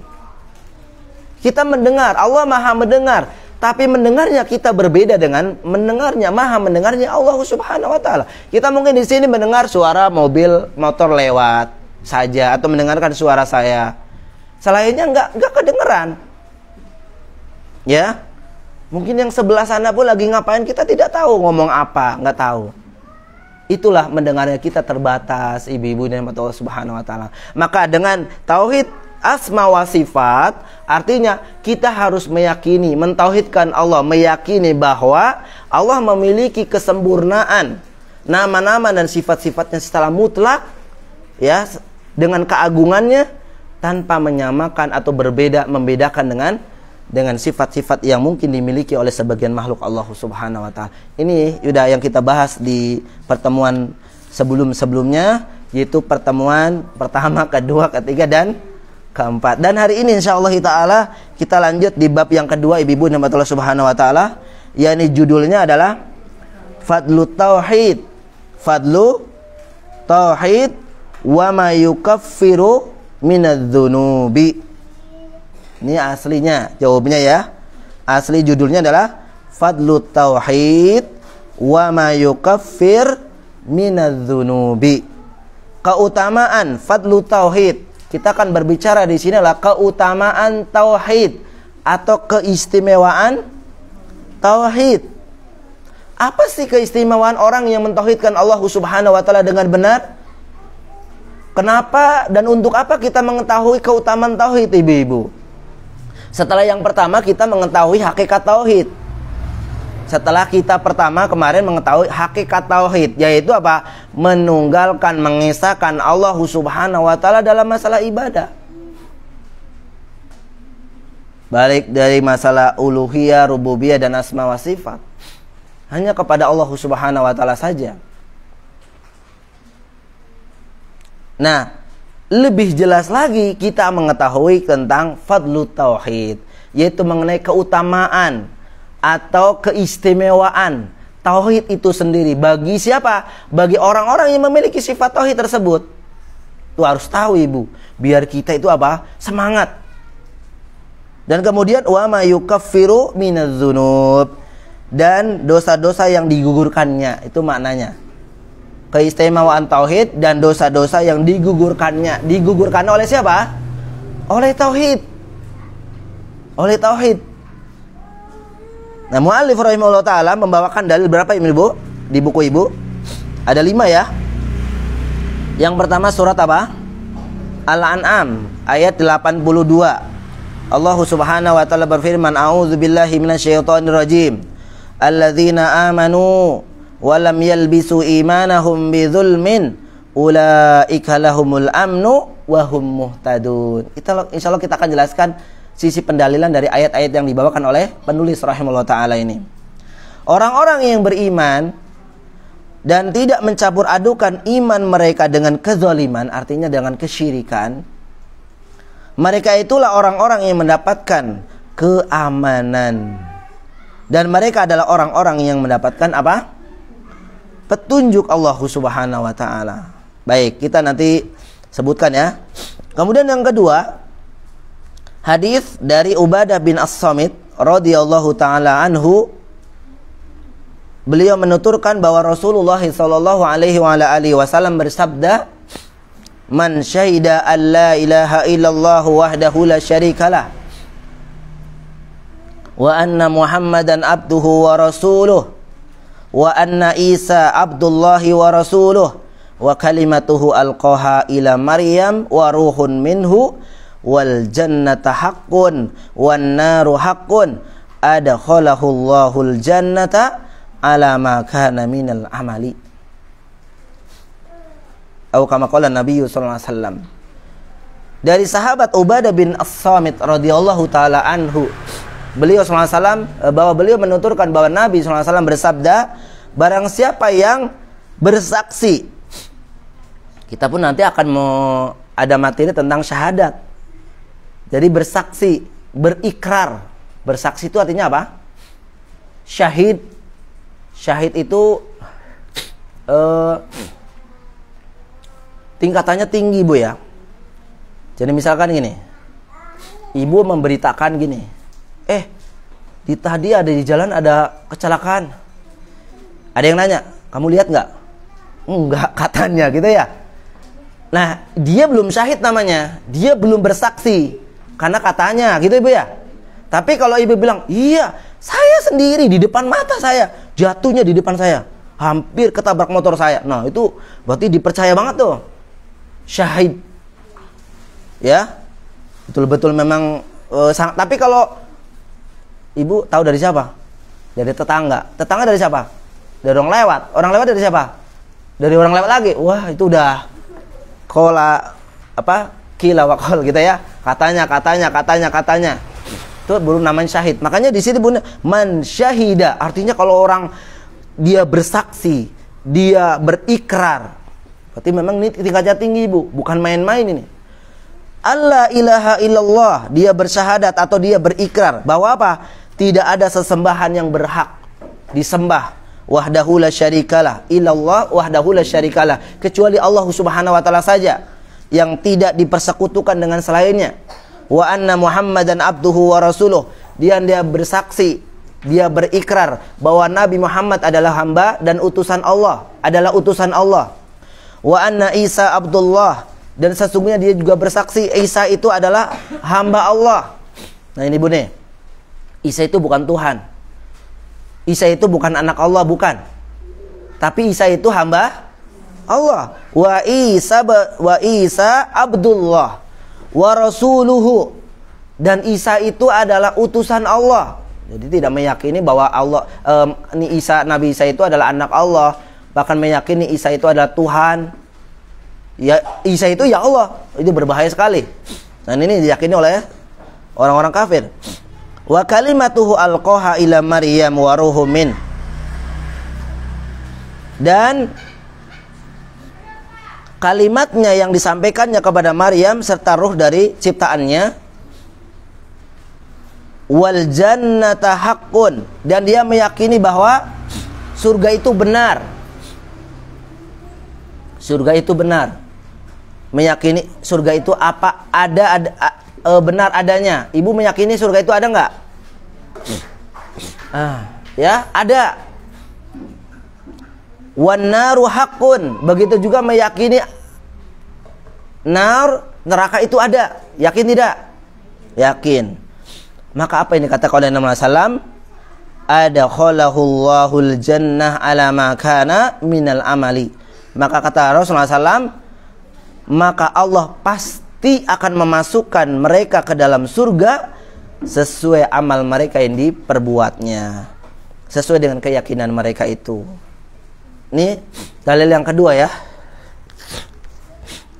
Kita mendengar, Allah maha mendengar, tapi mendengarnya kita berbeda dengan maha mendengarnya Allah Subhanahu wa taala. Kita mungkin di sini mendengar suara mobil, motor lewat saja atau mendengarkan suara saya. Selainnya enggak kedengeran. Ya. Mungkin yang sebelah sana pun lagi ngapain kita tidak tahu, ngomong apa, nggak tahu. Itulah mendengarnya kita terbatas, ibu-ibu dan Allah Subhanahu wa taala. Maka dengan tauhid asma wa sifat, artinya kita harus meyakini, mentauhidkan Allah, meyakini bahwa Allah memiliki kesempurnaan nama-nama dan sifat-sifatnya secara mutlak, ya, dengan keagungannya tanpa menyamakan atau membedakan dengan sifat-sifat yang mungkin dimiliki oleh sebagian makhluk Allah Subhanahu wa taala. Ini sudah yang kita bahas di pertemuan sebelum-sebelumnya, yaitu pertemuan pertama, kedua, ketiga, dan keempat. Dan hari ini insyaallah ta'ala kita lanjut di bab yang kedua, ibu-ibu dan Allah Subhanahu wa taala, yakni judulnya adalah Fadlu Tauhid. Fadlu Tauhid wa ma yukaffiru minadz-dzunubi. Ini aslinya, jawabnya ya. Asli judulnya adalah Fadlu Tauhid wa ma yukaffir minadz-dzunubi. Keutamaan Fadlu Tauhid. Kita akan berbicara di sini adalah keutamaan tauhid atau keistimewaan tauhid. Apa sih keistimewaan orang yang mentauhidkan Allah Subhanahu wa taala dengan benar? Kenapa dan untuk apa kita mengetahui keutamaan tauhid, ibu-ibu? Setelah yang pertama kita mengetahui hakikat tauhid. Setelah kita pertama kemarin mengetahui hakikat tauhid, yaitu apa? Menunggalkan, mengesahkan Allah Subhanahu wa taala dalam masalah ibadah. Balik dari masalah uluhiyah, rububiyah, dan asma wa sifat. Hanya kepada Allah Subhanahu wa taala saja. Nah, lebih jelas lagi kita mengetahui tentang fadlu tauhid, yaitu mengenai keutamaan atau keistimewaan tauhid itu sendiri. Bagi siapa? Bagi orang-orang yang memiliki sifat tauhid tersebut. Itu harus tahu, ibu, biar kita itu apa? Semangat. Dan kemudian wa ma yukaffiru minadz-dzunub, dan dosa-dosa yang digugurkannya. Itu maknanya. Keistimewaan tauhid dan dosa-dosa yang digugurkannya. Digugurkan oleh siapa? Oleh tauhid. Oleh tauhid. Nah, mu'allif rahimahullah ta'ala membawakan dalil berapa, ibu? Di buku ibu ada 5 ya. Yang pertama surat apa? Al-An'am ayat 82. Allah Subhanahu wa ta'ala berfirman, a'udzubillahi minasyaitonir rajim. Alladzina amanu wa lam yalbisu imanahum bidzulmin ulaika lahumul amnu wa hum muhtadun. Insyaallah kita akan jelaskan sisi pendalilan dari ayat-ayat yang dibawakan oleh penulis rahimahullah ta'ala ini. Orang-orang yang beriman dan tidak mencampur adukan iman mereka dengan kezaliman, artinya dengan kesyirikan, mereka itulah orang-orang yang mendapatkan keamanan. Dan mereka adalah orang-orang yang mendapatkan apa? Petunjuk Allah Subhanahu wa ta'ala. Baik, kita nanti sebutkan ya. Kemudian yang kedua, hadis dari Ubadah bin As-Samit radhiyallahu taala anhu. Beliau menuturkan bahwa Rasulullah sallallahu alaihi wasallam bersabda, "Man syahida an la ilaha illallah wahdahu la syarikalah wa anna Muhammadan abduhu wa rasuluh wa anna Isa abdullahi wa rasuluh wa kalimatuhu alqaha ila Maryam wa ruhun minhu wal jannata haqqun wan naru haqqun adkhalahu Allahul jannata ala ma kana minal amali." Atau kama qala Nabi sallallahu alaihi wasallam. Dari sahabat Ubadah bin As-Samit radhiyallahu taala anhu, beliau sallallahu alaihi wasallam, bahwa beliau menuturkan bahwa Nabi sallallahu alaihi wasallam bersabda, barang siapa yang bersaksi. Kita pun nanti akan mau ada materi tentang syahadat. Jadi bersaksi, berikrar. Bersaksi itu artinya apa? Syahid. Syahid itu tingkatannya tinggi, Bu ya. Jadi misalkan gini, ibu memberitakan gini, di tadi ada di jalan ada kecelakaan. Ada yang nanya, kamu lihat nggak? Enggak, katanya gitu ya. Nah, dia belum syahid namanya, dia belum bersaksi karena katanya, gitu ibu ya. Tapi kalau ibu bilang, iya, saya sendiri di depan mata saya, jatuhnya di depan saya, hampir ketabrak motor saya. Nah, itu berarti dipercaya banget tuh, syahid. Ya, betul-betul memang sangat. Tapi kalau ibu tahu dari siapa? Dari tetangga. Tetangga dari siapa? Dari orang lewat. Orang lewat dari siapa? Dari orang lewat lagi. Wah, itu udah kola kila wakol gitu ya. Katanya. Itu baru namanya syahid. Makanya di sini Bunda, man syahida, artinya kalau orang dia bersaksi, dia berikrar, Berarti memang ini tingkatnya tinggi, Bu, bukan main-main ini. Allah ilaha illallah, dia bersyahadat atau dia berikrar bahwa apa? Tidak ada sesembahan yang berhak disembah, wahdahu la syarikalah, illallah wahdahu la syarikalah, kecuali Allah Subhanahu wa taala saja yang tidak dipersekutukan dengan selainnya. Wa anna Muhammadan abduhu wa rasuluh, dia bersaksi, dia berikrar bahwa Nabi Muhammad adalah hamba dan utusan Allah, adalah utusan Allah. Wa anna Isa abdullah, dan sesungguhnya dia juga bersaksi Isa itu adalah hamba Allah. Nah ini Bune, Isa itu bukan Tuhan, Isa itu bukan anak Allah, bukan. Tapi Isa itu hamba Allah. Wa Isa abdullah wa rasuluhu, dan Isa itu adalah utusan Allah. Jadi tidak meyakini bahwa Allah Nabi Isa itu adalah anak Allah, bahkan meyakini Isa itu adalah Tuhan. Ya, Isa itu ya Allah. Itu berbahaya sekali. Dan ini diyakini oleh orang-orang kafir. Wa kalimatuhu alqaha ila Maryam wa ruhum min. Dan kalimatnya yang disampaikannya kepada Maryam serta ruh dari ciptaannya. Wal jannata haqqun, dan dia meyakini bahwa surga itu benar. Surga itu benar. Meyakini surga itu apa? Benar adanya. Ibu meyakini surga itu ada nggak? Ya, ada. Wan naru haqqun, begitu juga meyakini neraka itu ada. Yakin tidak? Yakin. Maka apa yang dikatakan oleh Nabi sallallahu adakhalahul jannah ala ma kana minal amali. Maka kata Rasulullah SAW, maka Allah pasti akan memasukkan mereka ke dalam surga sesuai amal mereka yang diperbuatnya, sesuai dengan keyakinan mereka itu. Ini dalil yang kedua ya.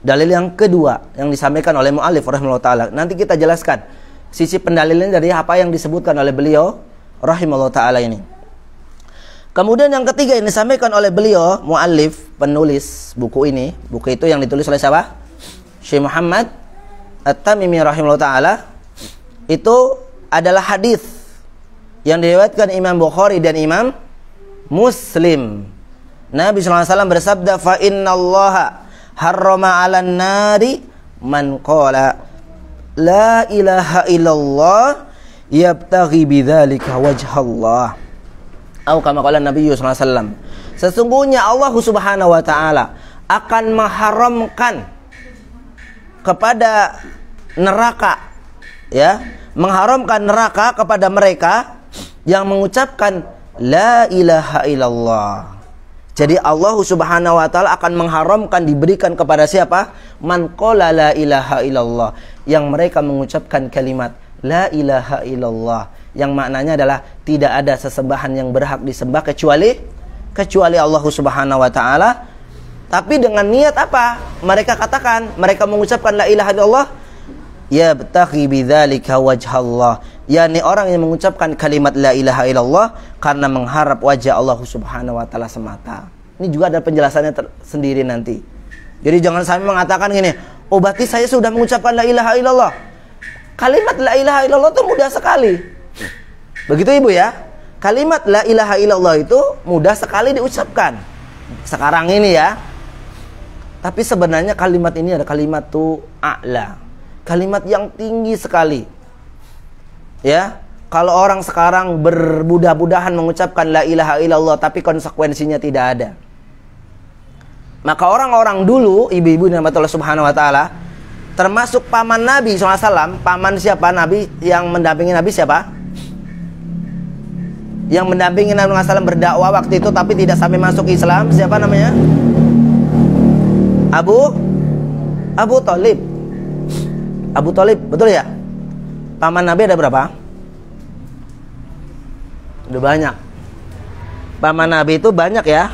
Dalil yang kedua yang disampaikan oleh mu'allif rahimahullah ta'ala. Nanti kita jelaskan sisi pendalilannya dari apa yang disebutkan oleh beliau rahimahullah ta'ala ini. Kemudian yang ketiga yang disampaikan oleh beliau mu'allif, penulis buku ini. Buku itu yang ditulis oleh siapa? Syekh Muhammad At-Tamimi rahimahullah ta'ala. Itu adalah hadis yang diriwayatkan Imam Bukhari dan Imam Muslim. Nabi SAW bersabda, fa innallaha harrama 'alan nari man qala la ilaha illallah yabtaghi bidzalika wajhallah. Atau kama qala Nabi sallallahu alaihi wasallam, sesungguhnya Allah Subhanahu wa taala akan mengharamkan kepada neraka, ya, mengharamkan neraka kepada mereka yang mengucapkan la ilaha illallah. Jadi Allah Subhanahu wa taala akan mengharamkan, diberikan kepada siapa? Man qala la ilaha illallah, yang mereka mengucapkan kalimat la ilaha illallah, yang maknanya adalah tidak ada sesembahan yang berhak disembah kecuali Allah Subhanahu wa taala. Tapi dengan niat apa? Mereka katakan, mereka mengucapkan la ilaha illallah yabtaghi bidzalika wajhallah, yakni orang yang mengucapkan kalimat la ilaha illallah karena mengharap wajah Allah Subhanahu wa taala semata. Ini juga ada penjelasannya sendiri nanti. Jadi jangan sampai mengatakan gini, oh berarti saya sudah mengucapkan la ilaha illallah. Kalimat la ilaha illallah itu mudah sekali. Begitu Ibu ya. Kalimat la ilaha illallah itu mudah sekali diucapkan sekarang ini ya. Tapi sebenarnya kalimat ini ada kalimat tu a'la, kalimat yang tinggi sekali. Ya, kalau orang sekarang berbudah-budahan mengucapkan la ilaha illallah tapi konsekuensinya tidak ada. Maka orang-orang dulu, ibu-ibu dan bapak Allah Subhanahu wa taala, termasuk paman Nabi SAW, paman siapa? Nabi yang mendampingi Nabi siapa? Yang mendampingi Nabi SAW berdakwah waktu itu tapi tidak sampai masuk Islam, siapa namanya? Abu Thalib. Abu Thalib, betul ya? Paman Nabi ada berapa? Udah banyak. Paman Nabi itu banyak ya.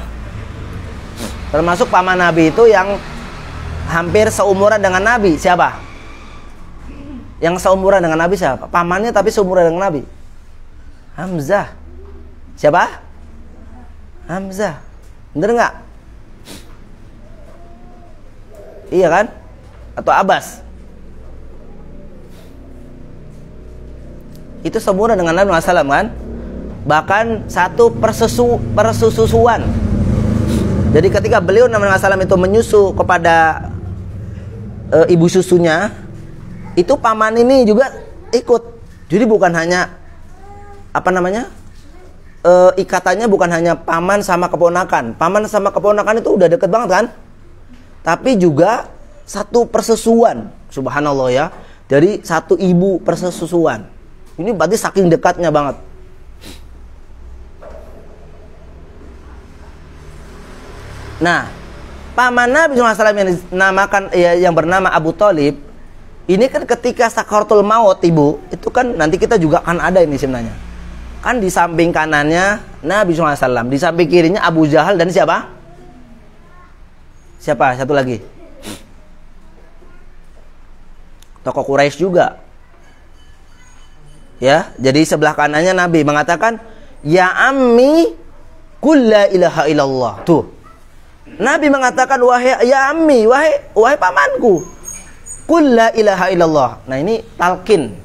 Termasuk paman Nabi itu yang hampir seumuran dengan Nabi. Siapa? Yang seumuran dengan Nabi siapa? Pamannya tapi seumuran dengan Nabi. Hamzah. Siapa? Hamzah. Bener nggak? Iya kan? Atau Abbas. Itu sempurna dengan Nabi SAW kan? Bahkan satu persusuan. Jadi ketika beliau Nabi SAW itu menyusu kepada ibu susunya, itu paman ini juga ikut. Jadi bukan hanya ikatannya bukan hanya paman sama keponakan. Paman sama keponakan itu udah deket banget kan? Tapi juga satu persusuan. Subhanallah ya. Dari satu ibu persusuan. Ini berarti saking dekatnya banget. Nah, paman Nabi SAW yang dinamakan yang bernama Abu Thalib, ini kan ketika sakaratul maut ibu, itu kan nanti kita juga akan ada ini sebenarnya. Kan di samping kanannya Nabi SAW, di samping kirinya Abu Jahal dan siapa? Siapa? Satu lagi. Tokoh Quraisy juga. Ya, jadi sebelah kanannya Nabi mengatakan, "Ya ammi, qul la ilaha illallah." Tuh. Nabi mengatakan, "Wahai ya ammi, wahai pamanku, qul la ilaha illallah." Nah, ini talqin.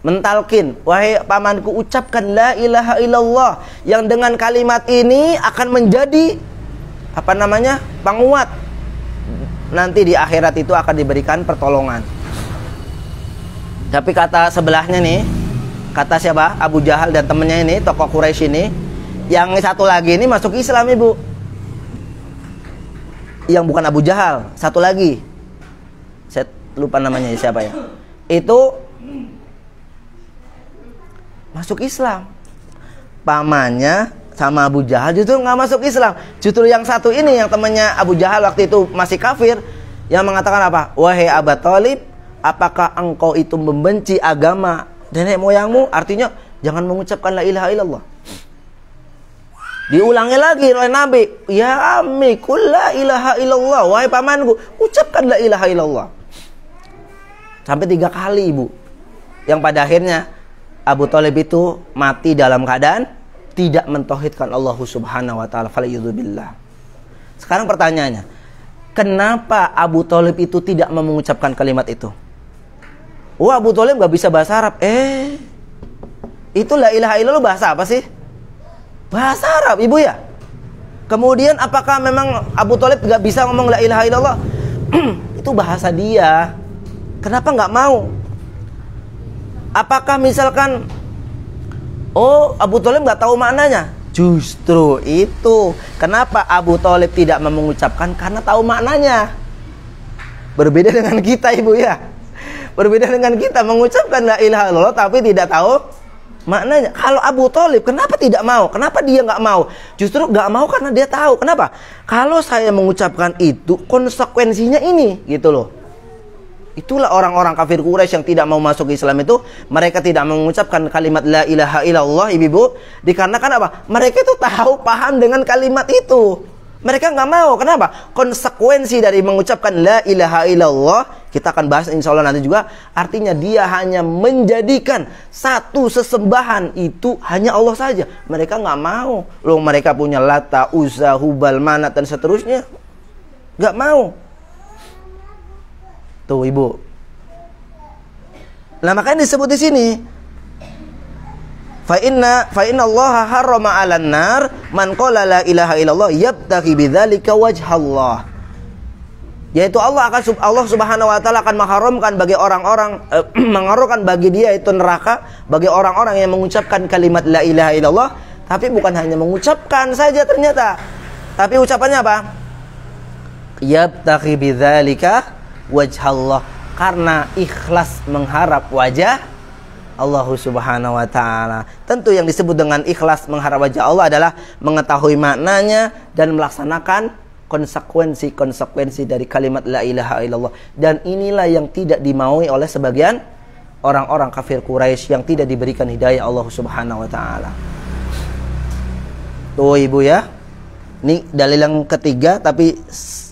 Mentalkin, "Wahai pamanku, ucapkan la ilaha illallah." Yang dengan kalimat ini akan menjadi penguat. Nanti di akhirat itu akan diberikan pertolongan. Tapi kata sebelahnya nih, kata siapa? Abu Jahal dan temennya ini, tokoh Quraisy ini. Yang satu lagi ini masuk Islam ibu. Yang bukan Abu Jahal, satu lagi. Saya lupa namanya siapa ya. Itu masuk Islam. Pamannya sama Abu Jahal justru nggak masuk Islam. Justru yang satu ini, yang temannya Abu Jahal waktu itu masih kafir, yang mengatakan apa? "Wahai Abu Thalib, apakah engkau itu membenci agama nenek moyangmu?" Artinya jangan mengucapkan la ilaha illallah. Diulangi lagi oleh Nabi, "Ya ammi, qul la ilaha illallah." Wahai pamanku, ucapkan la ilaha illallah. Sampai 3 kali ibu. Yang pada akhirnya Abu Thalib itu mati dalam keadaan tidak mentauhidkan Allah Subhanahu wa taala. Falyudzubillah. Sekarang pertanyaannya, kenapa Abu Thalib itu tidak mengucapkan kalimat itu? Wah, Abu Thalib gak bisa bahasa Arab. Itu la ilaha illallah bahasa apa sih? Bahasa Arab ibu ya. Kemudian apakah memang Abu Thalib gak bisa ngomong la ilaha illallah? Itu bahasa dia. Kenapa gak mau? Apakah misalkan Abu Thalib gak tahu maknanya? Justru itu kenapa Abu Thalib tidak mengucapkan, karena tahu maknanya. Berbeda dengan kita ibu ya. Berbeda dengan kita mengucapkan la ilaha illallah tapi tidak tahu maknanya. Kalau Abu Thalib kenapa tidak mau? Kenapa dia nggak mau? Justru nggak mau karena dia tahu. Kenapa? Kalau saya mengucapkan itu konsekuensinya ini, gitu loh. Itulah orang-orang kafir Quraisy yang tidak mau masuk Islam itu, mereka tidak mengucapkan kalimat la ilaha illallah ibu. Dikarenakan apa? Mereka itu tahu, paham dengan kalimat itu. Mereka nggak mau. Kenapa? Konsekuensi dari mengucapkan la ilaha illallah, kita akan bahas insya Allah nanti juga. Artinya dia hanya menjadikan satu sesembahan itu hanya Allah saja. Mereka nggak mau. Loh, mereka punya Lata, Uzza, Hubal, Manat dan seterusnya. Nggak mau. Tuh ibu. Nah makanya disebut di sini. Fa inna Allah harrama 'alan nar man qala la ilaha illallah yabtaghi bidzalika wajhallah. Yaitu Allah Subhanahu wa taala akan mengharamkan bagi orang-orang mengharamkan bagi dia itu neraka bagi orang-orang yang mengucapkan kalimat la ilaha illallah, tapi bukan hanya mengucapkan saja ternyata. Tapi ucapannya apa? Yabtaghi bidzalika wajhallah, karena ikhlas mengharap wajah Allah Subhanahu wa taala. Tentu yang disebut dengan ikhlas mengharap wajah Allah adalah mengetahui maknanya dan melaksanakan konsekuensi dari kalimat la ilaha illallah. Dan inilah yang tidak dimaui oleh sebagian orang-orang kafir Quraisy yang tidak diberikan hidayah Allah Subhanahu wa taala. Tuh ibu ya. Ini dalil yang ketiga, tapi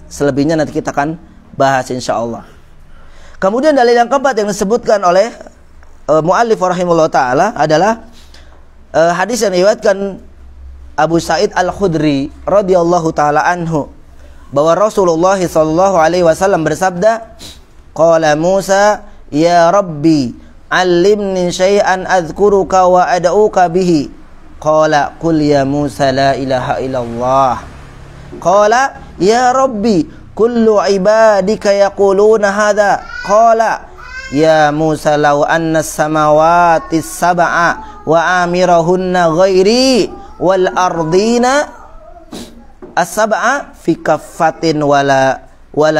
selebihnya nanti kita akan bahas insyaallah. Kemudian dalil yang keempat yang disebutkan oleh muallif rahimahullah taala adalah hadis yang diriwayatkan Abu Sa'id Al-Khudri radhiyallahu taala anhu. bahwa Rasulullah sallallahu alaihi wasallam bersabda, qala Musa, ya Rabbi, 'allimni syai'an adzkuruka wa ad'uka bihi. Qala qul ya Musa la ilaha illallah. Qala ya Rabbi, kullu ibadika yaquluna hadha. Qala ya Musa law anna as-samawati as-sab'a wa amirahunna ghairi wal ardina as-sab'a fi kaffatin wala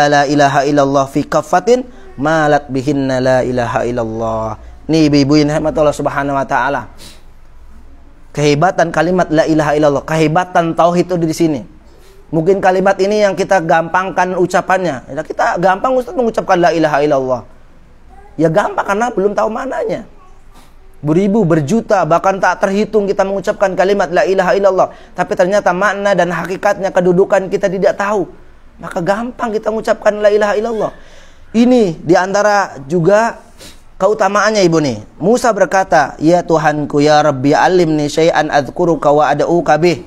la ilaha illallah fi kaffatin malat bihinna la ilaha illallah. Nih ibu-ibu yang rahmat Allah Subhanahu wa taala. Kehebatan kalimat la ilaha illallah, kehebatan tauhid itu di sini. Mungkin kalimat ini yang kita gampangkan ucapannya. Ya, kita gampang Ustaz mengucapkan la ilaha illallah. Ya gampang karena belum tahu maknanya. Beribu, berjuta, bahkan tak terhitung kita mengucapkan kalimat la ilaha illallah, tapi ternyata makna dan hakikatnya, kedudukan kita tidak tahu. Maka gampang kita mengucapkan la ilaha illallah. Ini diantara juga keutamaannya ibu nih. Musa berkata, ya Tuhanku, ya Rabbi, alimni syai'an adzkuruka wa ad'uka bih.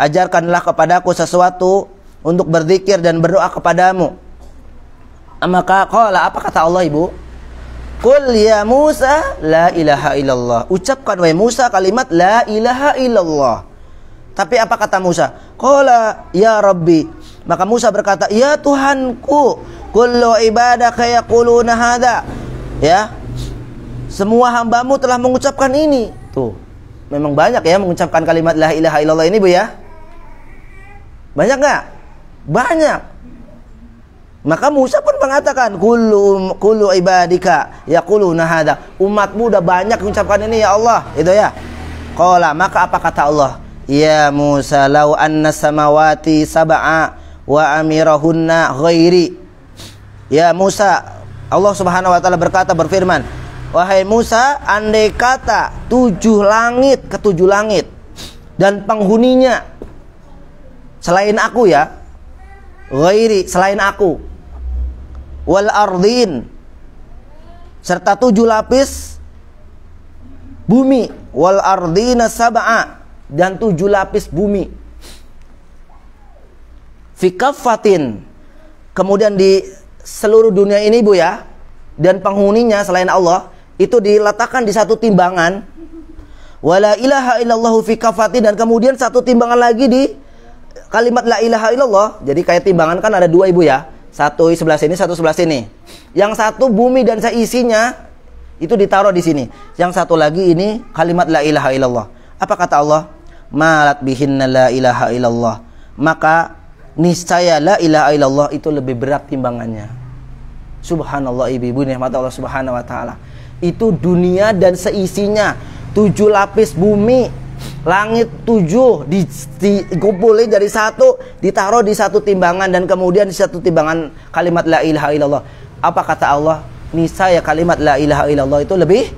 Ajarkanlah kepadaku sesuatu untuk berzikir dan berdoa kepadamu. Maka qala, apa kata Allah ibu? Qul ya Musa la ilaha illallah. Ucapkan wahai Musa kalimat la ilaha illallah. Tapi apa kata Musa? Qala ya Rabbi. Maka Musa berkata, ya Tuhanku, kullu ibadaka yaquluna hadza. Ya. Semua hambamu telah mengucapkan ini. Tuh. Memang banyak ya mengucapkan kalimat la ilaha illallah ini, Bu ya. Banyak enggak? Banyak. Maka Musa pun mengatakan, kullu ibadika yaquluna hadza. Umatmu udah banyak mengucapkan ini ya Allah, itu ya. Qala, maka apa kata Allah? Ya Musa, law anna samawati sab'a wa amirahunna ghairi. Ya Musa, Allah Subhanahu wa taala berfirman, wahai Musa, andai kata 7 langit, ke-7 langit dan penghuninya selain aku ya, ghairi, selain aku, wal ardin, serta 7 lapis bumi, wal ardina sab'a, dan 7 lapis bumi, fi kaffatin, kemudian di seluruh dunia ini Bu ya, dan penghuninya selain Allah itu diletakkan di satu timbangan, wala ilaha illallah fi kaffatin, dan kemudian satu timbangan lagi di kalimat la ilaha illallah. Jadi kayak timbangan kan ada 2 ibu ya, satu sebelah sini, satu sebelah sini. Yang satu bumi dan seisinya itu ditaruh di sini. Yang satu lagi ini kalimat la ilaha illallah. Apa kata Allah? Malat bihinna la ilaha illallah. Maka niscaya la ilaha illallah itu lebih berat timbangannya. Subhanallah, ibu-ibu nikmat Allah Subhanahu wa taala. Itu dunia dan seisinya, 7 lapis bumi, langit 7 dikumpulin dari satu, ditaruh di satu timbangan, dan kemudian di satu timbangan kalimat la ilaha illallah. Apa kata Allah? Niscaya kalimat la ilaha illallah itu lebih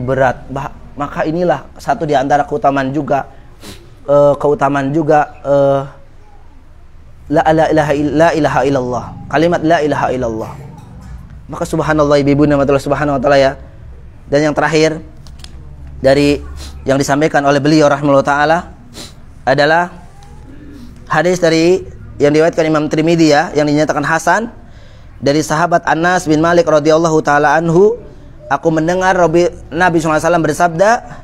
berat. Maka inilah satu di antara keutamaan juga la ilaha illallah, kalimat la ilaha illallah. Maka subhanallah, ibu-ibu nikmat Allah Subhanahu wa taala ya. Dan yang terakhir dari yang disampaikan oleh beliau rahimahullah taala adalah hadis dari yang diriwayatkan Imam Tirmidzi ya, yang dinyatakan hasan, dari sahabat Anas bin Malik radhiyallahu taala anhu, aku mendengar Nabi SAW bersabda,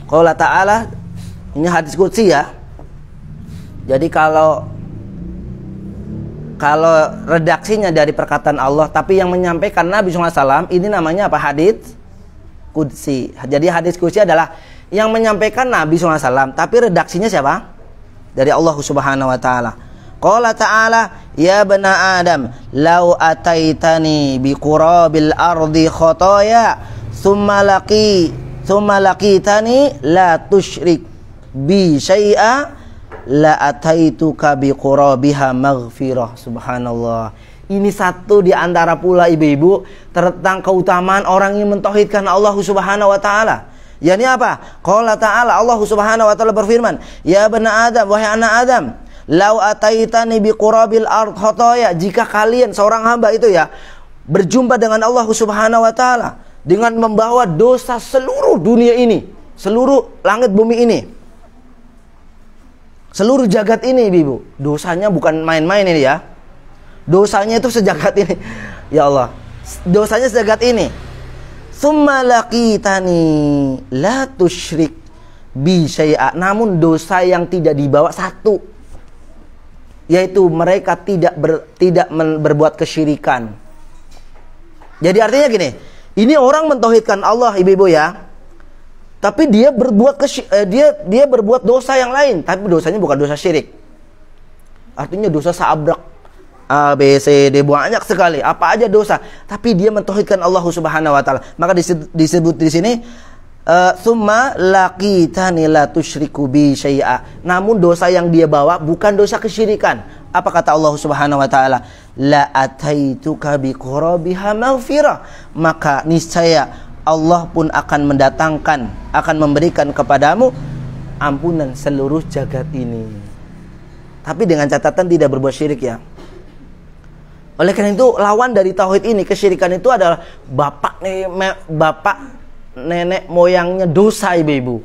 qala ta'ala, ini hadis qudsi ya. Jadi kalau redaksinya dari perkataan Allah, tapi yang menyampaikan Nabi SAW, ini namanya apa? Hadis qudsi. Jadi hadis qudsi adalah yang menyampaikan Nabi SAW, tapi redaksinya siapa? Dari Allah Subhanahu wa taala. Qala ta'ala, ya bana Adam, law ataitani biqurabil ardi khotoya thumma laqitani la tusyrik bi syai'a la ataituka biqurabiha maghfirah. Subhanallah. Ini satu di antara pula ibu-ibu tentang keutamaan orang yang mentauhidkan Allah Subhanahu wa taala. Yani apa? Qala ta'ala, Allah Subhanahu wa taala berfirman, ya bana Adam, wahai anak Adam, lau ataitani biqurabil ard khotoya, jika kalian seorang hamba itu ya berjumpa dengan Allah Subhanahu wa taala dengan membawa dosa seluruh dunia ini, seluruh langit bumi ini, Seluruh jagat ini, Ibu. Dosanya bukan main-main ini ya. Dosanya itu sejagat ini. Ya Allah. Dosanya sejagat ini. Tsumma laqitani la tusyrik bi syai'a. Namun dosa yang tidak dibawa satu, yaitu mereka tidak berbuat kesyirikan. Jadi artinya gini, ini orang mentauhidkan Allah, ibu-ibu ya, tapi dia berbuat dosa yang lain, tapi dosanya bukan dosa syirik. Artinya dosa sabrak, A, B, C, D, banyak sekali, apa aja dosa, tapi dia mentauhidkan Allah Subhanahu wa taala. Maka disebut di sini tsumma laqitani la tusyriku bi syai'a. Namun dosa yang dia bawa bukan dosa kesyirikan. Apa kata Allah Subhanahu wa taala? La ataituka bi qurabiha maghfirah. Maka niscaya Allah pun akan memberikan kepadamu ampunan seluruh jagat ini. Tapi dengan catatan tidak berbuat syirik ya. Oleh karena itu lawan dari tauhid ini, kesyirikan itu adalah bapak nenek moyangnya dosa, ibu-ibu,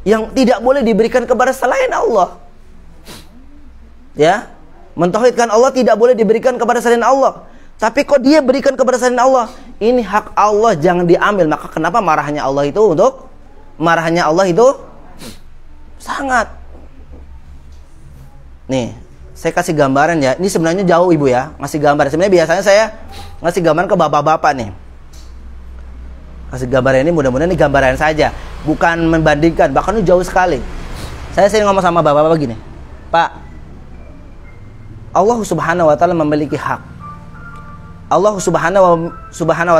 yang tidak boleh diberikan kepada selain Allah. Ya, mentauhidkan Allah tidak boleh diberikan kepada selain Allah. Tapi kok dia berikan kepada selain Allah? Ini hak Allah, jangan diambil. Maka kenapa marahnya Allah itu sangat. Nih, saya kasih gambaran ya. Ini sebenarnya jauh, ibu ya, ngasih gambar. Sebenarnya biasanya saya ngasih gambaran ke bapak-bapak nih. Kasih gambaran ini mudah-mudahan ini gambaran saja, bukan membandingkan. Bahkan ini jauh sekali. Saya sering ngomong sama bapak-bapak gini, Pak, Allah Subhanahu wa taala memiliki hak. Allah Subhanahu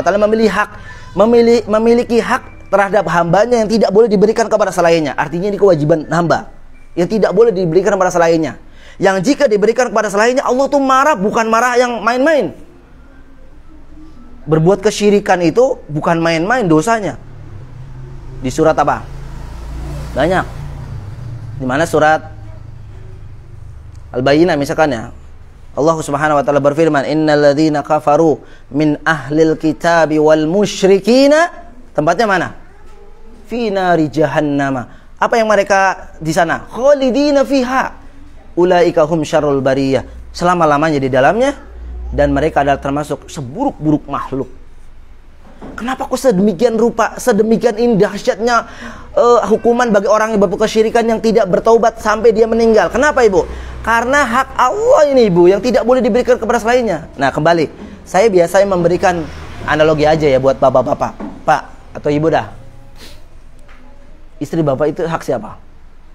wa taala memiliki hak terhadap hambanya yang tidak boleh diberikan kepada selainnya. Artinya ini kewajiban hamba yang tidak boleh diberikan kepada selainnya. Yang jika diberikan kepada selainnya, Allah tuh marah, bukan marah yang main-main. Berbuat kesyirikan itu bukan main-main dosanya. Di surat apa? Banyak. Di mana surat Al-Bayyinah misalkan ya. Allah Subhanahu wa taala berfirman, "Innal ladzina kafaru min ahlil kitabi wal musyrikina." Tempatnya mana? Fi nari jahannama. Apa yang mereka di sana? Khalidina fiha. Ulaika hum syarrul bariyah. Selama-lamanya di dalamnya, dan mereka adalah termasuk seburuk-buruk makhluk. Kenapa kok sedemikian rupa, sedemikian ini dahsyatnya hukuman bagi orang yang berbuat kesyirikan yang tidak bertaubat sampai dia meninggal? Kenapa, ibu? Karena hak Allah ini, ibu, yang tidak boleh diberikan kepada selainnya. Nah, kembali, saya biasanya memberikan analogi aja ya buat bapak-bapak. Pak atau ibu dah, istri bapak itu hak siapa?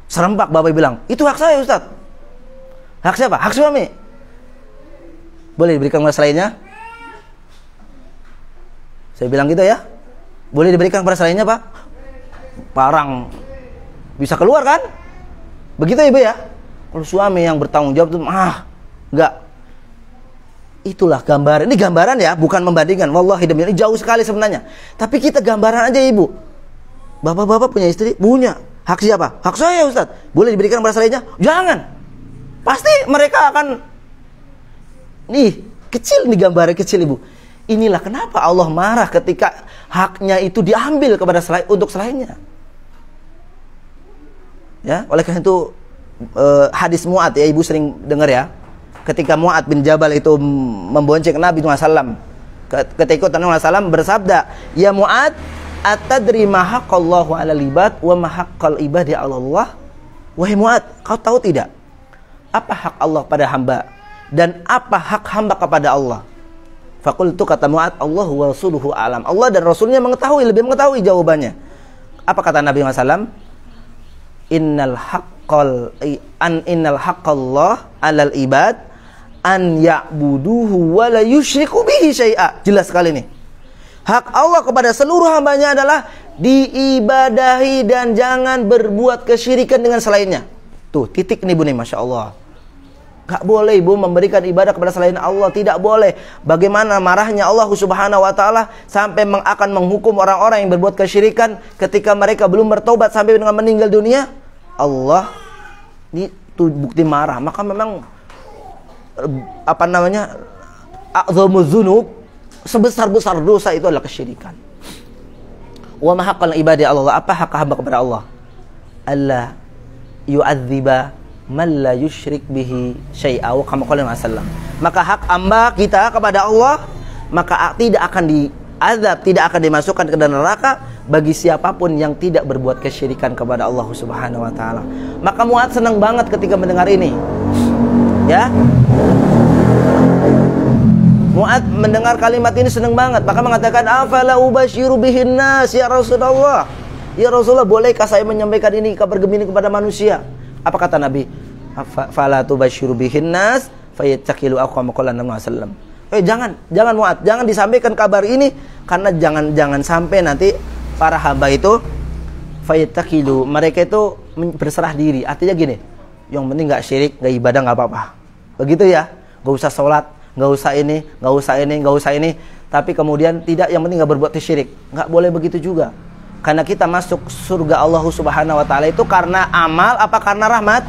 Serempak bapak bilang, itu hak saya, Ustaz. Hak siapa? Hak suami. Boleh diberikan kepada selainnya? Saya bilang gitu ya. Boleh diberikan kepada selainnya, Pak? Parang bisa keluar kan? Begitu, ibu ya. Kalau suami yang bertanggung jawab itu enggak. Itulah gambaran. Ini gambaran ya, bukan membandingkan. Wallahi demi ini jauh sekali sebenarnya. Tapi kita gambaran aja, ibu. Bapak-bapak punya istri? Punya. Hak siapa? Hak saya, Ustaz. Boleh diberikan kepada selainnya? Jangan. Pasti mereka akan, nih, kecil nih gambaran kecil, ibu. Inilah kenapa Allah marah ketika haknya itu diambil kepada untuk selainnya. Ya, oleh karena itu hadis Mu'ad ya, ibu sering dengar ya. Ketika Mu'ad bin Jabal itu membonceng Nabi SAW, ketika Nabi SAW bersabda, "Ya Mu'ad, atadri ma haqqallahu 'alal ibad wa ma haqqal ibadi 'ala Allah?" Wahai Mu'ad, kau tahu tidak apa hak Allah pada hamba dan apa hak hamba kepada Allah? Faqultu, kata Mu'ad, Allahu wa rasuluhu alam. Allah dan Rasulnya lebih mengetahui jawabannya. Apa kata Nabi SAW? Innal haqqallah 'alal ibad an ya'buduhu wa la yusyriku bihi syai'a. Jelas sekali nih. Hak Allah kepada seluruh hambanya adalah diibadahi dan jangan berbuat kesyirikan dengan selainnya. Tuh, titik nih, Bu nih, Masya Allah. Gak boleh, ibu, memberikan ibadah kepada selain Allah. Tidak boleh. Bagaimana marahnya Allah Subhanahu wa ta'ala sampai akan menghukum orang-orang yang berbuat kesyirikan ketika mereka belum bertobat sampai dengan meninggal dunia. Allah itu bukti marah. Maka memang a'dzamuz dzunub, sebesar-besar dosa itu adalah kesyirikan. Wa ma haqqal ibadi Allah. Apa hak hamba kepada Allah? Allah yu'adziba man la yusyrik bihi syai'a wa kama qala wasallam. Maka hak hamba kita kepada Allah maka tidak akan diazab, tidak akan dimasukkan ke dalam neraka bagi siapapun yang tidak berbuat kesyirikan kepada Allah Subhanahu wa taala. Maka Mu'adz senang banget ketika mendengar ini. Ya. Mu'adz mendengar kalimat ini senang banget, maka mengatakan afala ubasyiru bihin nas ya Rasulullah. Ya Rasulullah, bolehkah saya menyampaikan ini kabar gembira kepada manusia? Apa kata Nabi? Fala tubasyiru bihin nas fayattaqilu aqwa qala Nabi sallallahu alaihi wasallam. Jangan Mu'adz, jangan disampaikan kabar ini karena jangan sampai nanti para hamba itu fayattaqilu, mereka itu berserah diri. Artinya gini, yang penting enggak syirik, enggak ibadah enggak apa-apa. Begitu ya. Enggak usah sholat, enggak usah ini, enggak usah ini, enggak usah ini, tapi kemudian tidak, yang penting enggak berbuat syirik. Enggak boleh begitu juga. Karena kita masuk surga Allah Subhanahu wa taala itu karena amal apa karena rahmat?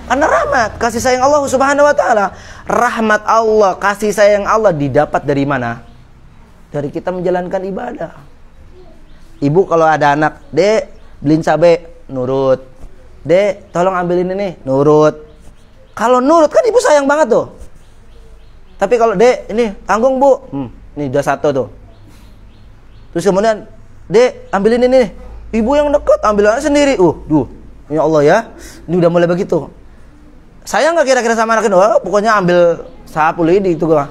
Karena rahmat, kasih sayang Allah Subhanahu wa taala. Rahmat Allah, kasih sayang Allah didapat dari mana? Dari kita menjalankan ibadah. Ibu kalau ada anak, "Dek, beliin cabai," nurut. "Dek, tolong ambilin ini," nurut. Kalau nurut kan ibu sayang banget tuh. Tapi kalau, "Dek, ini tanggung Bu," ini udah satu tuh. Terus kemudian, "Dek, ambilin ini," ibu yang dekat ambil anak sendiri. Ya Allah ya, ini udah mulai begitu. Sayang nggak kira-kira sama anak itu? Pokoknya ambil sapu lidi itu gua.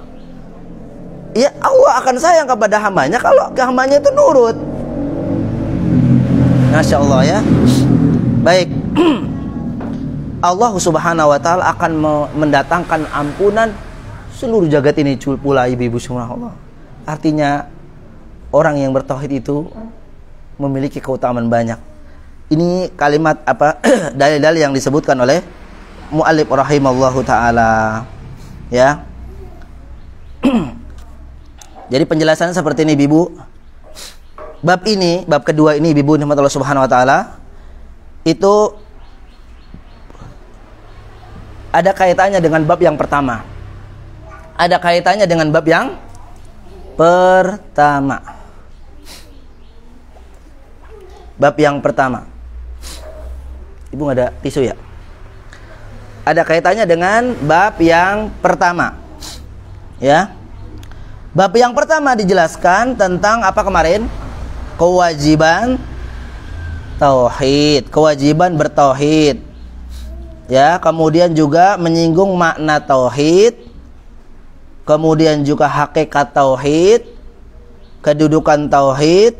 Ya Allah akan sayang kepada hambanya kalau hambanya itu nurut. Masya Allah ya. Baik. Allah Subhanahu wa taala akan mendatangkan ampunan seluruh jagat ini pula ibu-ibu subhanallah. Artinya orang yang bertauhid itu memiliki keutamaan banyak. Ini kalimat apa dalil-dalil yang disebutkan oleh mu'allif rahimallahu taala. Ya. Jadi penjelasannya seperti ini ibu. Bab ini, bab kedua ini ibu nikmat Allah Subhanahu wa taala itu ada kaitannya dengan bab yang pertama. Ada kaitannya dengan bab yang pertama. Bab yang pertama. Ibu nggak ada tisu ya? Ada kaitannya dengan bab yang pertama. Ya. Bab yang pertama dijelaskan tentang apa kemarin? Kewajiban tauhid, kewajiban bertauhid. Ya, kemudian juga menyinggung makna tauhid, kemudian juga hakikat tauhid, kedudukan tauhid.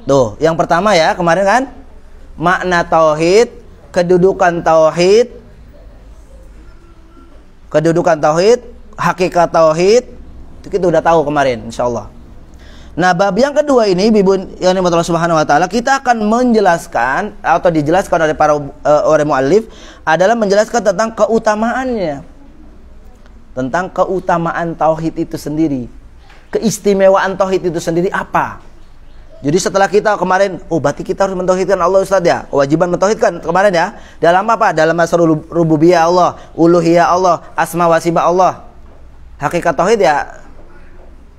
Tuh, yang pertama ya, kemarin kan? Makna tauhid, kedudukan tauhid, hakikat tauhid. Itu kita udah tahu kemarin insyaallah. Nah, bab yang kedua ini Ibu yang Allah Subhanahu wa taala kita akan menjelaskan atau dijelaskan oleh para oleh muallif adalah menjelaskan tentang keutamaannya. Tentang keutamaan tauhid itu sendiri. Keistimewaan tauhid itu sendiri apa? Jadi setelah kita kemarin, berarti kita harus mentauhidkan Allah Ustaz ya. Kewajiban mentauhidkan kemarin ya. Dalam apa? Dalam masalah rububiyah Allah, uluhiyah Allah, asma wa sifat Allah. Hakikat tauhid ya.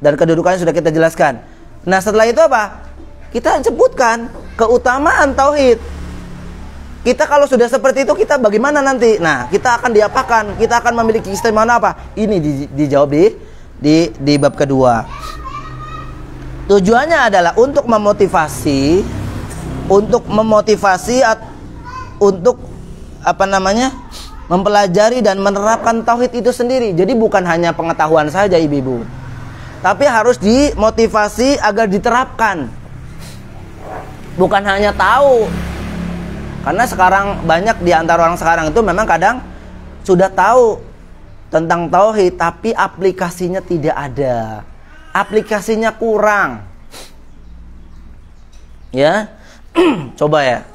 Dan kedudukannya sudah kita jelaskan. Nah setelah itu apa? Kita sebutkan keutamaan tauhid. Kita kalau sudah seperti itu kita bagaimana nanti? Nah kita akan diapakan? Kita akan memiliki keistimewaan apa? Ini dijawab di bab kedua. Tujuannya adalah untuk memotivasi, untuk apa namanya? Mempelajari dan menerapkan tauhid itu sendiri. Jadi bukan hanya pengetahuan saja ibu-ibu, tapi harus dimotivasi agar diterapkan. Bukan hanya tahu. Karena sekarang banyak di antara orang sekarang itu memang kadang sudah tahu tentang tauhid tapi aplikasinya tidak ada. Aplikasinya kurang. Ya. Coba ya.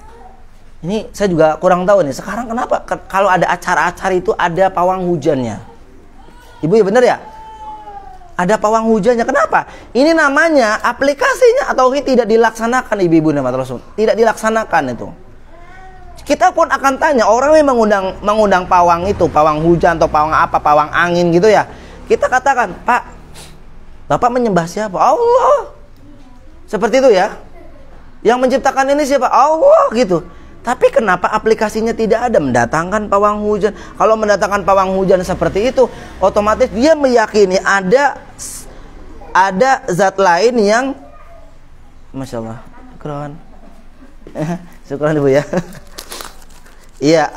Ini saya juga kurang tahu nih. Sekarang kenapa kalau ada acara-acara itu ada pawang hujannya? Ibu ya benar ya? Ada pawang hujannya. Kenapa? Ini namanya aplikasinya atau tidak dilaksanakan ibu-ibu dan Rasul. Tidak dilaksanakan itu. Kita pun akan tanya orang yang mengundang pawang itu, pawang hujan atau pawang apa, pawang angin gitu ya. Kita katakan, "Pak, Bapak menyembah siapa?" "Allah." Seperti itu ya. Yang menciptakan ini siapa? Allah gitu. Tapi kenapa aplikasinya tidak ada mendatangkan pawang hujan? Kalau mendatangkan pawang hujan seperti itu, otomatis dia meyakini ada zat lain yang, Masya Allah, syukran. Syukran Ibu ya. Iya,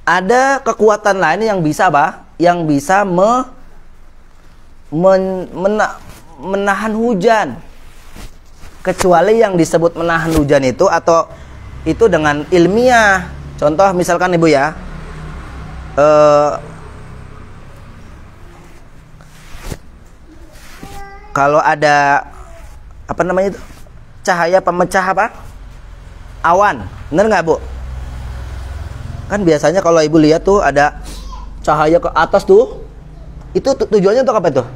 ada kekuatan lain yang bisa apa? Yang bisa menahan hujan. Kecuali yang disebut menahan hujan itu atau itu dengan ilmiah. Contoh misalkan Ibu ya, kalau ada apa namanya itu, cahaya pemecah apa? Awan, bener nggak Bu? Kan biasanya kalau Ibu lihat tuh ada cahaya ke atas tuh, itu tujuannya untuk apa tuh?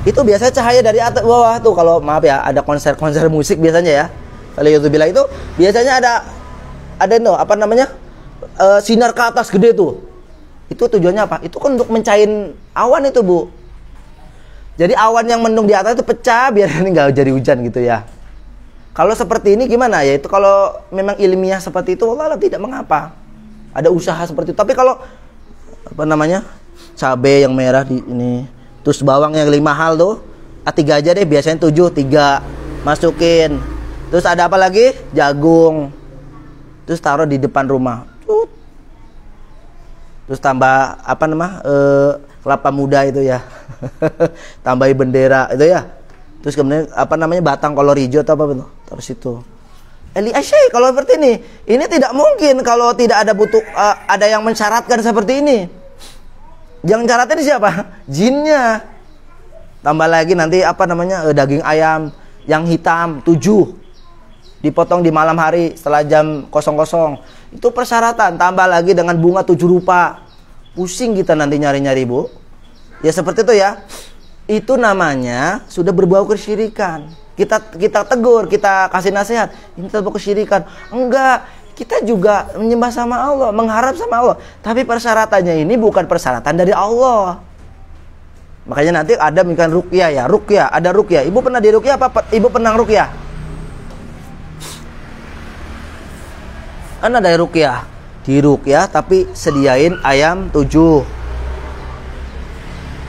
Itu biasanya cahaya dari atas bawah tuh. Kalau maaf ya, ada konser musik biasanya ya. Kalau itu bilang itu biasanya ada no apa namanya, sinar ke atas gede tuh. Itu tujuannya apa? Itu kan untuk mencairkan awan itu Bu. Jadi awan yang mendung di atas itu pecah biar ini nggak jadi hujan gitu ya. Kalau seperti ini gimana ya? Itu kalau memang ilmiah seperti itu, Allah tidak mengapa. Ada usaha seperti itu. Tapi kalau apa namanya, cabai yang merah di ini, terus bawang yang 5 mahal tuh, 3 aja deh, biasanya 7, 3 masukin. Terus ada apa lagi? Jagung. Terus taruh di depan rumah. Terus tambah apa namanya, kelapa muda itu ya. Tambahin bendera itu ya. Terus kemudian apa namanya, batang kolor hijau atau apa betul? Terus itu. Asyai kalau seperti ini tidak mungkin kalau tidak ada ada yang mensyaratkan seperti ini. Yang syaratnya siapa? Jinnya. Tambah lagi nanti apa namanya, daging ayam yang hitam 7 dipotong di malam hari setelah jam 00. Itu persyaratan. Tambah lagi dengan bunga 7 rupa. Pusing kita nanti nyari-nyari Bu. Ya seperti itu ya. Itu namanya sudah berbau kesyirikan. Kita tegur, kita kasih nasihat, ini berbau kesyirikan. Enggak, kita juga menyembah sama Allah, mengharap sama Allah. Tapi persyaratannya ini bukan persyaratan dari Allah. Makanya nanti ada misalkan ruqyah ya, ruqyah, ada ruqyah. Ibu pernah di ruqyah apa? Ibu pernah ruqyah? Kan ada ruqyah. Di ruqyah tapi sediain ayam 7.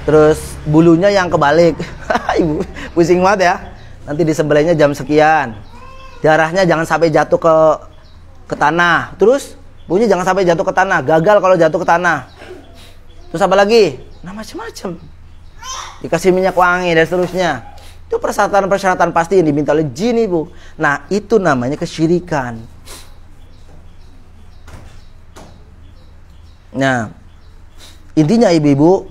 Terus bulunya yang kebalik. Ibu pusing banget ya. Nanti disembelihnya jam sekian. Darahnya jangan sampai jatuh ke tanah. Terus bulunya jangan sampai jatuh ke tanah. Gagal kalau jatuh ke tanah. Terus apa lagi? Nah macam-macam. Dikasih minyak wangi dan seterusnya. Itu persyaratan-persyaratan pasti yang diminta oleh jin Ibu. Nah itu namanya kesyirikan. Nah intinya ibu-ibu,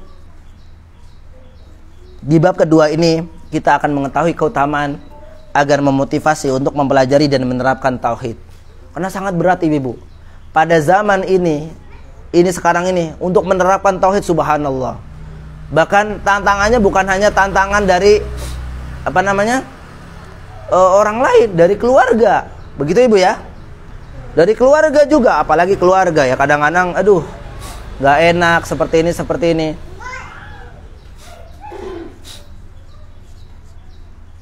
di bab kedua ini kita akan mengetahui keutamaan agar memotivasi untuk mempelajari dan menerapkan tauhid. Karena sangat berat ibu-ibu. Pada zaman ini sekarang ini untuk menerapkan tauhid, subhanallah. Bahkan tantangannya bukan hanya tantangan dari apa namanya, orang lain, dari keluarga. Begitu Ibu ya. Dari keluarga juga, apalagi keluarga ya, kadang-kadang aduh, nggak enak seperti ini.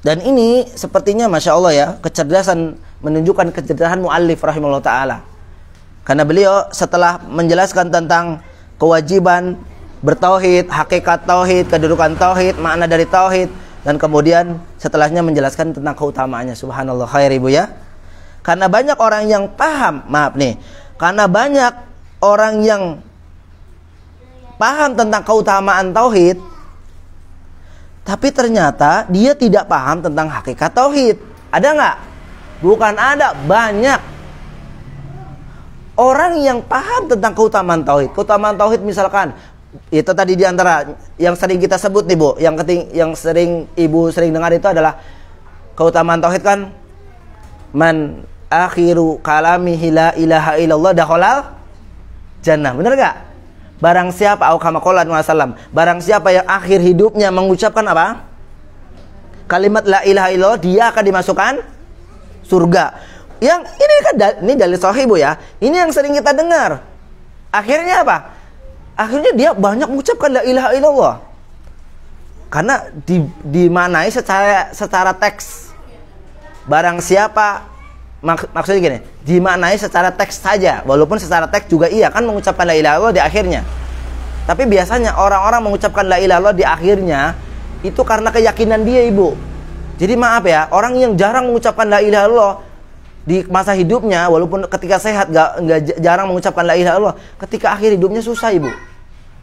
Dan ini sepertinya Masya Allah ya, kecerdasan, menunjukkan kecerdasan muallif rahimahullah ta'ala. Karena beliau setelah menjelaskan tentang kewajiban bertauhid, hakikat tauhid, kedudukan tauhid, makna dari tauhid, dan kemudian setelahnya menjelaskan tentang keutamaannya. Subhanallah, khair Ibu ya. Karena banyak orang yang paham, karena banyak orang yang paham tentang keutamaan tauhid, tapi ternyata dia tidak paham tentang hakikat tauhid. Ada nggak? Bukan ada, banyak orang yang paham tentang keutamaan tauhid. Keutamaan tauhid misalkan itu tadi diantara yang sering kita sebut nih Bu, yang sering Ibu sering dengar itu adalah keutamaan tauhid kan, man akhiru kalamihi la ilaha illallah dakhalal jannah. Bener nggak? Barang siapa, barang siapa yang akhir hidupnya mengucapkan apa? Kalimat la ilaha illallah, dia akan dimasukkan surga. Yang ini kan ini dalil sahih Bu ya. Ini yang sering kita dengar. Akhirnya apa? Akhirnya dia banyak mengucapkan la ilaha illallah. Karena dimanai secara teks. Barang siapa, maksudnya gini, dimaknai secara teks saja, walaupun secara teks juga iya kan mengucapkan la ilaha illallah di akhirnya. Tapi biasanya orang-orang mengucapkan la ilaha illallah di akhirnya itu karena keyakinan dia, Ibu. Jadi maaf ya, orang yang jarang mengucapkan la ilaha illallah di masa hidupnya, walaupun ketika sehat nggak jarang mengucapkan la ilaha illallah, ketika akhir hidupnya susah, Ibu.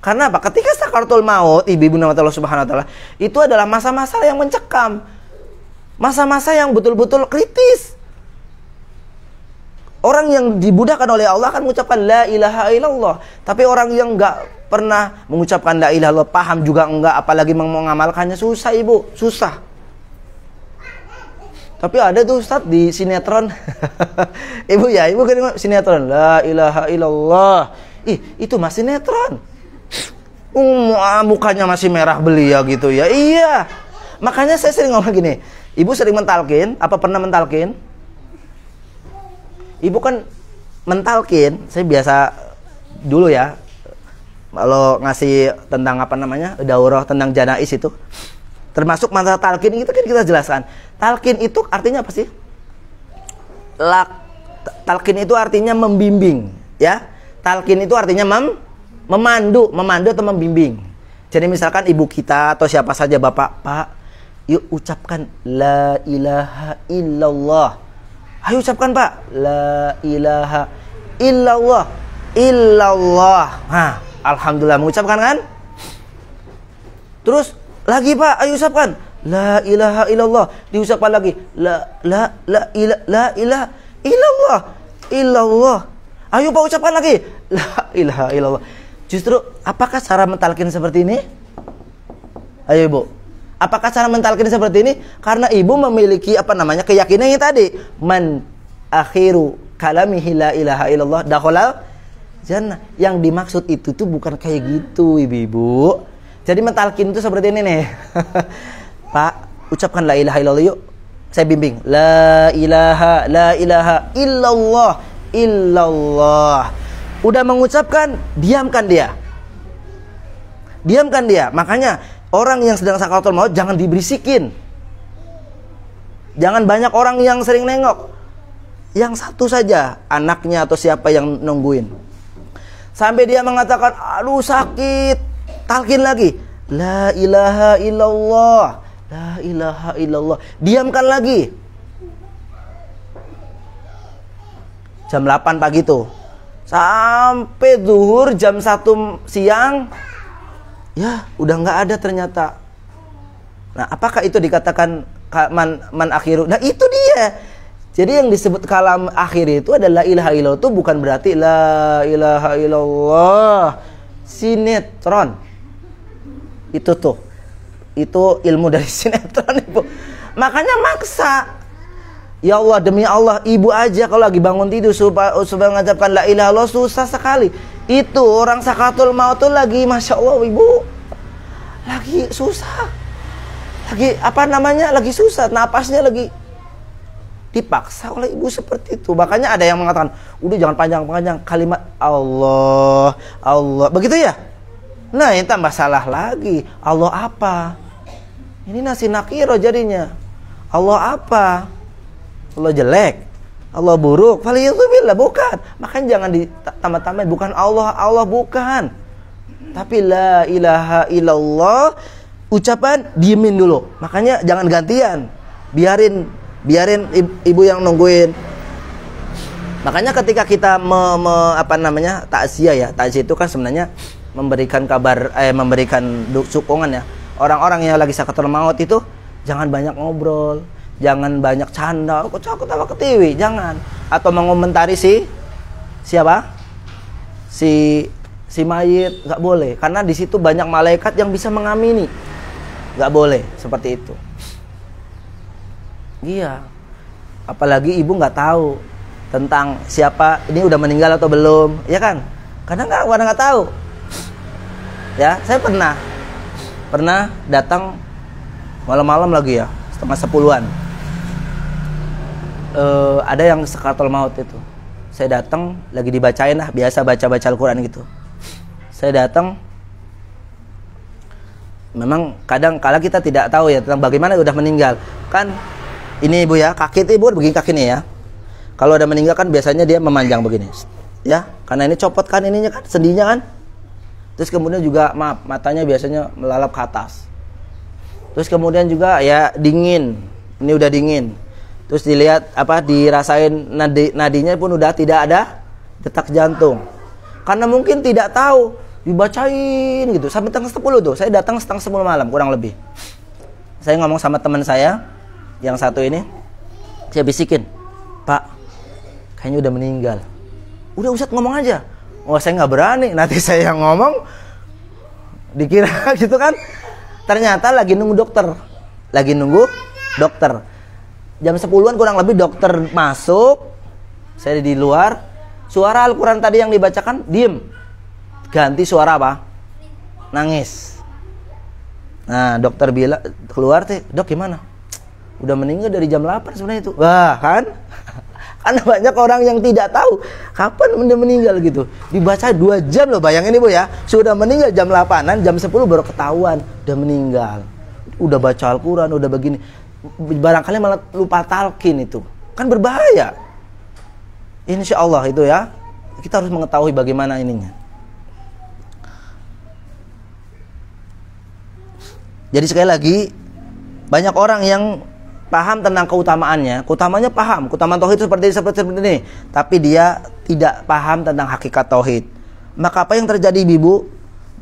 Karena apa? Ketika sakaratul maut, ibu nama Allah Subhanahu wa taala, itu adalah masa-masa yang mencekam. Masa-masa yang betul-betul kritis. Orang yang dimudahkan oleh Allah akan mengucapkan la ilaha illallah. Tapi orang yang nggak pernah mengucapkan la ilaha illallah, paham juga enggak, apalagi mengamalkannya, susah, Ibu, susah. Tapi ada tuh Ustadz di sinetron. Ibu ya, Ibu kan sinetron la ilaha illallah. Itu masih sinetron. Mukanya masih merah belia gitu ya. Iya. Makanya saya sering ngomong gini. Ibu sering mentalkin, apa pernah mentalkin? Ibu kan mentalkin, saya biasa dulu ya. Kalau ngasih tentang apa namanya? Daurah tentang janais itu. Termasuk masalah talkin itu kan kita jelaskan. Talkin itu artinya apa sih? Talkin itu artinya membimbing, ya. Talkin itu artinya memandu atau membimbing. Jadi misalkan ibu kita atau siapa saja, bapak, Pak, yuk ucapkan la ilaha illallah. Ayo ucapkan, Pak, la ilaha illallah. Illallah. Nah, alhamdulillah mengucapkan kan? Terus lagi, Pak, ayo ucapkan la ilaha illallah. Diucapkan lagi la ilaha illallah. Illallah. Ayo, Pak, ucapkan lagi la ilaha illallah. Justru apakah cara mentalkin seperti ini? Ayo, Ibu. Apakah cara mentalkin seperti ini? Karena Ibu memiliki apa namanya? Keyakinan yang tadi, man akhiru kalamihi la ilaha illallah dakhalal jannah. Yang dimaksud itu tuh bukan kayak gitu, Ibu-ibu. Jadi mentalkin itu seperti ini nih. Pak, ucapkan la ilaha illallah yuk. Saya bimbing. La ilaha illallah. Illallah. Udah mengucapkan, diamkan dia. Diamkan dia. Makanya orang yang sedang sakaratul maut jangan diberisikin. Jangan banyak orang yang sering nengok. Yang satu saja, anaknya atau siapa yang nungguin. Sampai dia mengatakan, aduh sakit. Talkin lagi. La ilaha illallah. La ilaha illallah. Diamkan lagi. Jam 8 pagi tuh. Sampai zuhur jam 1 siang. Ya, udah nggak ada ternyata. Nah, apakah itu dikatakan man akhiru? Nah, itu dia. Jadi yang disebut kalam akhir itu adalah ilaha illallah itu bukan berarti la ilaha illallah sinetron. Itu tuh. Itu ilmu dari sinetron, Ibu. Makanya maksa. Ya Allah, demi Allah, ibu aja kalau lagi bangun tidur supaya mengucapkan la ilaha illallah susah sekali. Itu orang sakaratul maut tuh lagi, masya Allah, Ibu, lagi susah, lagi apa namanya, lagi susah, napasnya lagi dipaksa oleh ibu seperti itu. Makanya ada yang mengatakan, udah jangan panjang-panjang kalimat Allah, Allah, begitu ya. Nah, ini tambah salah lagi. Allah apa? Ini nasi nakiro jadinya. Allah apa? Allah jelek, Allah buruk, faliyadzubillah, bukan. Makanya jangan ditambah-tambahin, bukan Allah, Allah bukan. Tapi la ilaha illallah, ucapan diemin dulu. Makanya jangan gantian. Biarin ibu yang nungguin. Makanya ketika kita takziah ya, takziah itu kan sebenarnya memberikan kabar, memberikan sokongan ya. Orang-orang yang lagi sakaratul maut itu jangan banyak ngobrol. Jangan banyak canda, ketawa ketiwi, jangan. Atau mengomentari siapa? Si mayit, nggak boleh. Karena di situ banyak malaikat yang bisa mengamini. Nggak boleh seperti itu. Iya. Apalagi ibu nggak tahu tentang siapa ini udah meninggal atau belum, ya kan? Kadang nggak tahu. Ya, saya pernah datang malam-malam lagi ya, setengah 10-an. Ada yang sakaratul maut itu. Saya datang lagi dibacain lah, biasa baca Al-Quran gitu. Saya datang, memang kadang kala kita tidak tahu ya tentang bagaimana udah meninggal. Kan Ini Ibu ya, kaki itu Ibu begini kakinya ya. Kalau ada meninggal kan biasanya dia memanjang begini. Ya, karena ini copot kan ininya kan, sendinya kan. Terus kemudian juga maaf, matanya biasanya melalap ke atas. Terus kemudian juga ya dingin. Ini udah dingin. Terus dilihat dirasain nadinya pun udah tidak ada detak jantung. Karena mungkin tidak tahu, dibacain gitu sampai setengah 10 tuh. Saya datang setengah 10 malam kurang lebih. Saya ngomong sama teman saya yang satu ini, saya bisikin, "Pak, kayaknya udah meninggal." "Udah Ustadz ngomong aja." "Oh, saya nggak berani, nanti saya yang ngomong dikira gitu kan." Ternyata lagi nunggu dokter. Jam 10-an kurang lebih dokter masuk. Saya di luar. Suara Al-Quran tadi yang dibacakan diem, ganti suara apa? Nangis. Nah, dokter bilang keluar, "Dok gimana?" "Udah meninggal dari jam 8 sebenarnya itu." Wah kan? Karena banyak orang yang tidak tahu kapan udah meninggal gitu. Dibaca 2 jam loh, bayangin Ibu ya. Sudah meninggal jam 8-an, jam 10 baru ketahuan udah meninggal. Udah baca Al-Quran, udah begini. Barangkali malah lupa talqin itu. Kan berbahaya. Insya Allah itu ya. Kita harus mengetahui bagaimana ininya. Jadi sekali lagi, banyak orang yang paham tentang keutamaannya paham, keutamaan tauhid seperti ini, tapi dia tidak paham tentang hakikat tauhid. Maka apa yang terjadi Ibu?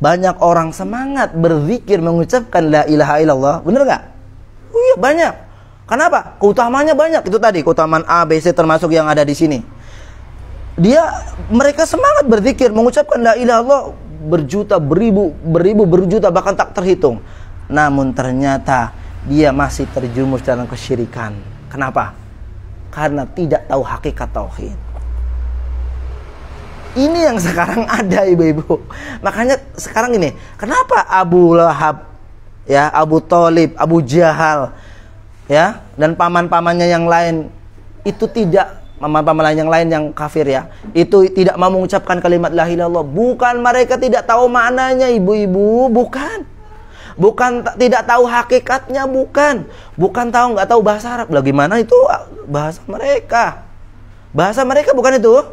Banyak orang semangat berzikir mengucapkan la ilaha illallah, bener nggak? Oh iya banyak. Kenapa? Keutamanya banyak. Itu tadi keutamaan A, B, C termasuk yang ada di sini. Mereka semangat berzikir mengucapkan la ilaha illallah berjuta, berjuta bahkan tak terhitung. Namun ternyata dia masih terjerumus dalam kesyirikan. Kenapa? Karena tidak tahu hakikat tauhid. Ini yang sekarang ada ibu-ibu. Makanya sekarang ini, kenapa Abu Lahab, ya, Abu Thalib, Abu Jahal, ya, dan paman-pamannya yang lain itu tidak, paman-paman yang lain yang kafir ya, itu tidak mau mengucapkan kalimat la ilaha illallah. Bukan mereka tidak tahu maknanya ibu-ibu, bukan. Bukan tidak tahu hakikatnya, bukan tahu, nggak tahu bahasa Arab. Lah gimana itu bahasa mereka? Bahasa mereka bukan itu,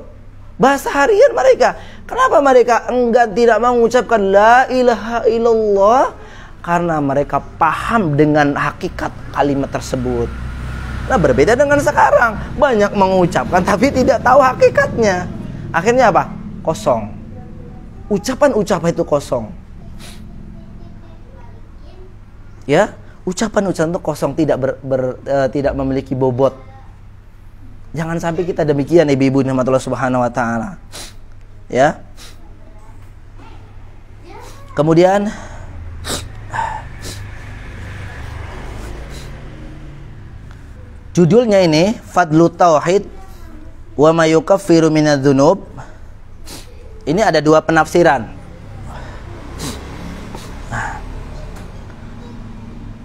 bahasa harian mereka. Kenapa mereka tidak mau mengucapkan la ilaha illallah? Karena mereka paham dengan hakikat kalimat tersebut. Nah, berbeda dengan sekarang, banyak mengucapkan tapi tidak tahu hakikatnya. Akhirnya apa? Kosong. Ucapan-ucapan itu kosong. Ya, ucapan-ucapan itu kosong, tidak memiliki bobot. Jangan sampai kita demikian ibu-ibu rahmatullah subhanahu wa ta'ala. Ya. Kemudian judulnya ini Fadlu Tauhid wa ma yukaffiru minadz-dzunub. Ini ada 2 penafsiran.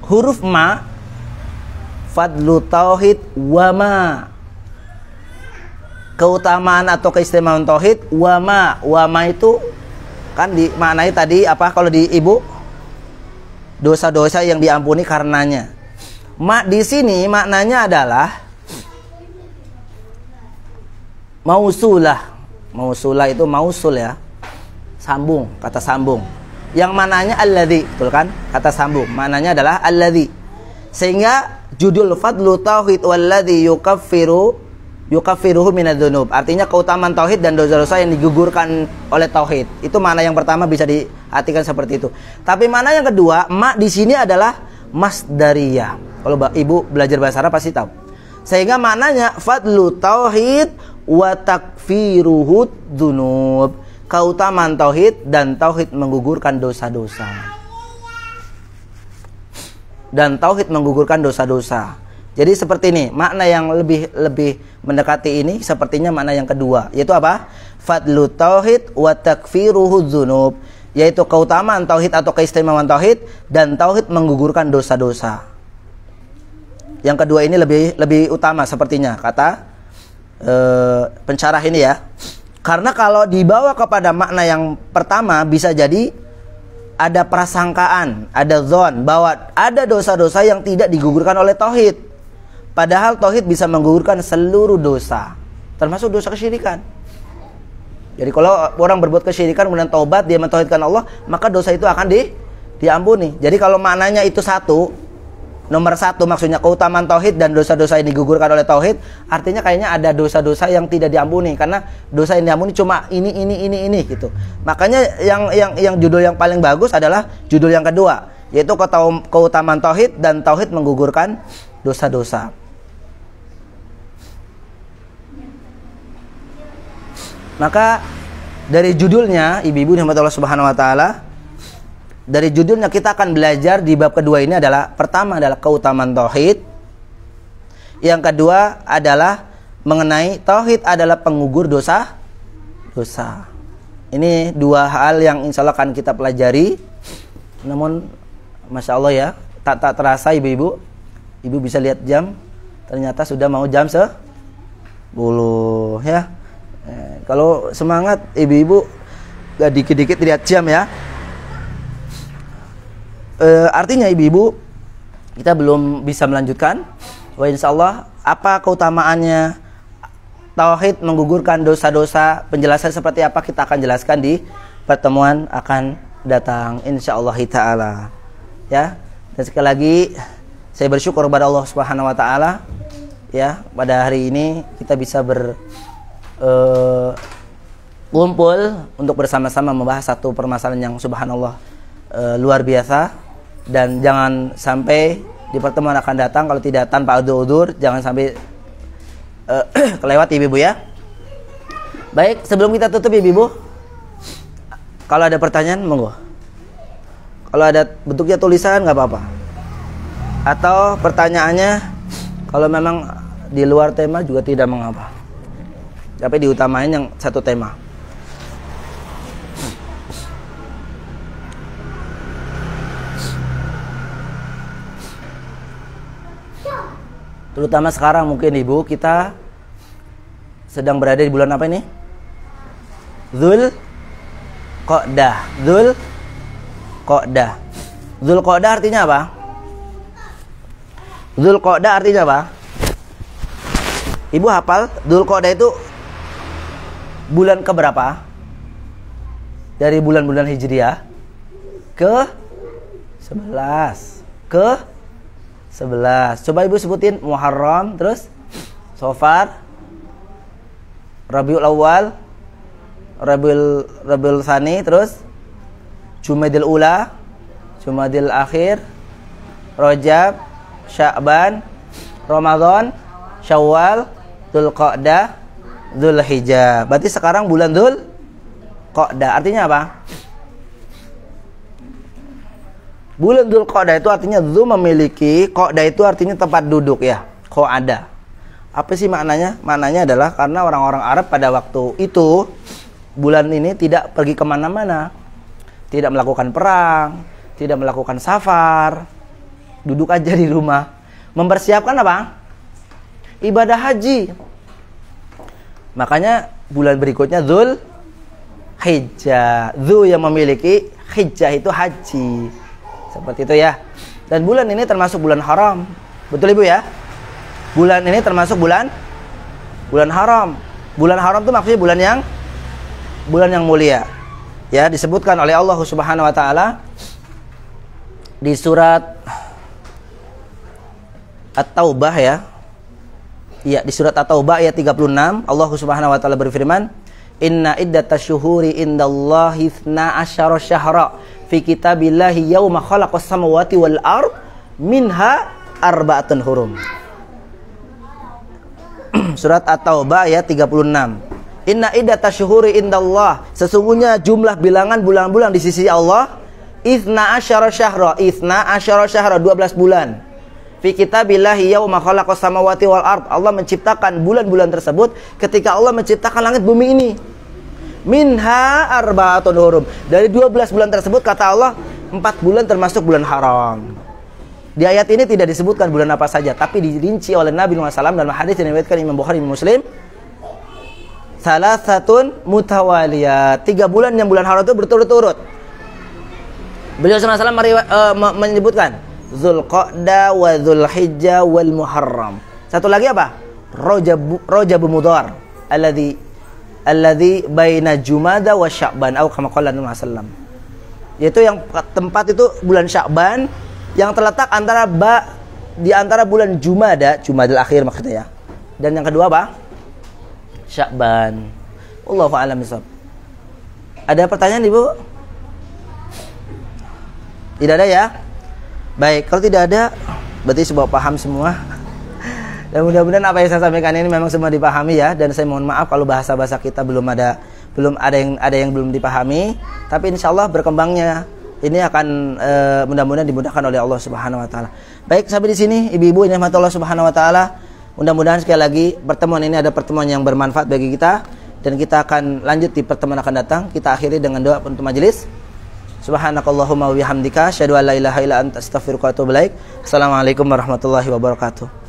Huruf ma, Fadlu Tauhid wa ma, keutamaan atau keistimewaan tauhid. Wa ma itu kan dimaknai tadi apa kalau di ibu? Dosa-dosa yang diampuni karenanya. Ma di sini maknanya adalah mausulah. Mausulah itu mausul ya. Sambung, kata sambung. Yang mananya alladzi, betul kan? Kata sambung, mananya adalah alladzi. Sehingga judul Fadlu Tauhid walladzi yukaffiruhu minadz-dzunub. Artinya keutamaan tauhid dan dosa-dosa yang digugurkan oleh tauhid. Itu makna yang pertama, bisa diartikan seperti itu. Tapi makna yang kedua, ma di sini adalah masdariyah. Kalau ibu belajar bahasa Arab pasti tahu. Sehingga maknanya Fadlu Tauhid wa takfiruhu dzunub. Keutamaan tauhid dan tauhid menggugurkan dosa-dosa. Dan tauhid menggugurkan dosa-dosa. Jadi seperti ini, makna yang lebih mendekati ini sepertinya makna yang kedua, yaitu apa? Fadlu tauhid wa takfiruhu dzunub, yaitu keutamaan tauhid atau keistimewaan tauhid dan tauhid menggugurkan dosa-dosa. Yang kedua ini lebih utama sepertinya kata pensyarah ini ya. Karena kalau dibawa kepada makna yang pertama bisa jadi ada prasangkaan, ada dzon bahwa ada dosa-dosa yang tidak digugurkan oleh tauhid. Padahal tauhid bisa menggugurkan seluruh dosa, termasuk dosa kesyirikan. Jadi kalau orang berbuat kesyirikan kemudian taubat, dia mentauhidkan Allah, maka dosa itu akan diampuni. Jadi kalau maknanya itu satu, nomor satu maksudnya keutamaan tauhid dan dosa-dosa yang digugurkan oleh tauhid, artinya kayaknya ada dosa-dosa yang tidak diampuni, karena dosa yang diampuni cuma ini gitu. Makanya yang judul yang paling bagus adalah judul yang kedua, yaitu keutamaan tauhid dan tauhid menggugurkan dosa-dosa. Maka dari judulnya, ibu-ibu rahmat Allah Subhanahu wa taala, dari judulnya kita akan belajar di bab kedua ini adalah, pertama adalah keutamaan tauhid. Yang kedua adalah mengenai tauhid adalah penggugur dosa. Ini dua hal yang insya Allah akan kita pelajari. Namun Masya Allah ya, tak terasa ibu-ibu bisa lihat jam, ternyata sudah mau jam 10 ya. Kalau semangat ibu-ibu gak dikit-dikit lihat jam ya. Artinya ibu-ibu kita belum bisa melanjutkan. Wah, insya Allah apa keutamaannya tauhid menggugurkan dosa-dosa, penjelasan seperti apa kita akan jelaskan di pertemuan akan datang insya Allah ta'ala ya. Dan sekali lagi saya bersyukur kepada Allah Subhanahu wa taala ya, pada hari ini kita bisa kumpul untuk bersama-sama membahas satu permasalahan yang subhanallah luar biasa. Dan jangan sampai di pertemuan akan datang, kalau tidak tanpa udzur, jangan sampai kelewat ibu-ibu ya. Baik, sebelum kita tutup ibu-ibu, kalau ada pertanyaan monggo. Kalau ada bentuknya tulisan nggak apa-apa, atau pertanyaannya kalau memang di luar tema juga tidak mengapa, tapi diutamain yang satu tema. Terutama sekarang mungkin ibu, kita sedang berada di bulan apa ini? Dzulqa'dah. Dzulqa'dah artinya apa? Dzulqa'dah artinya apa? Ibu hafal Dzulqa'dah itu bulan keberapa? Dari bulan-bulan Hijriah ke 11. Coba ibu sebutin. Muharram, terus Safar, Rabiul Awal, Rabiul Tsani, terus Jumadil Ula, Jumadil Akhir, Rajab, Sya'ban, Ramadan, Syawal, Dzulqa'dah, Dzulhijjah. Berarti sekarang bulan Dzulqa'dah. Artinya apa? Bulan Dzulqa'dah itu artinya Dzu memiliki, Qa'dah itu artinya tempat duduk ya. Qa'ada. Apa sih maknanya? Maknanya adalah karena orang-orang Arab pada waktu itu bulan ini tidak pergi kemana-mana, tidak melakukan perang, tidak melakukan safar, duduk aja di rumah, mempersiapkan apa? Ibadah haji. Makanya bulan berikutnya Dzulhijjah. Dzu yang memiliki, Hijjah itu haji. Seperti itu ya. Dan bulan ini termasuk bulan haram. Betul ibu ya? Bulan ini termasuk bulan haram. Bulan haram itu maksudnya bulan yang mulia. Ya, disebutkan oleh Allah Subhanahu wa taala di surat At-Taubah ya. Iya, di surat At-Taubah ayat 36, Allah Subhanahu wa taala berfirman, "Inna iddatasyuhuri indallahi 12 syahra fi kitabillahi yauma khalaqas samawati wal ard minha arba'atun hurum." Surat At-Taubah ayat 36. Inna iddatasyuhuri indallah, sesungguhnya jumlah bilangan bulan-bulan di sisi Allah 12 syahra, 12 bulan. Fi kitabillahi yauma khalaqas samawati wal ard, Allah menciptakan bulan-bulan tersebut ketika Allah menciptakan langit bumi ini. Minha arba'atun hurum, dari 12 bulan tersebut kata Allah 4 bulan termasuk bulan haram. Di ayat ini tidak disebutkan bulan apa saja, tapi dirinci oleh Nabi SAW dalam hadis yang diriwayatkan Imam Bukhari dan Muslim. Salasatun mutawaliyah, 3 bulan yang bulan haram itu berturut-turut. Beliau SAW menyebutkan Dzulqa'dah wa Dzulhijjah wal Muharram. Satu lagi apa? Rajab Mudhar alladzi baina Jumada wa Sya'ban atau kama qala Nabi sallam. Yaitu yang tempat itu bulan Sya'ban yang terletak di antara bulan Jumadal akhir maksudnya ya. Dan yang kedua apa? Sya'ban. Wallahu a'lam bishawab. Ada pertanyaan Ibu? Tidak ada ya? Baik, kalau tidak ada berarti sudah paham semua. Dan mudah-mudahan apa yang saya sampaikan ini memang semua dipahami ya. Dan saya mohon maaf kalau bahasa-bahasa kita belum ada yang belum dipahami. Tapi insya Allah berkembangnya ini akan mudah-mudahan dimudahkan oleh Allah Subhanahu Wa Taala. Baik, sampai di sini ibu-ibu ini rahmat Allah Subhanahu Wa Taala. Mudah-mudahan sekali lagi pertemuan ini ada pertemuan yang bermanfaat bagi kita. Dan kita akan lanjut di pertemuan akan datang. Kita akhiri dengan doa penutup majelis. Subhanakallahumma wa bihamdika asyhadu an la ilaha illa anta astaghfiruka wa atubu ilaik. Assalamualaikum warahmatullahi wabarakatuh.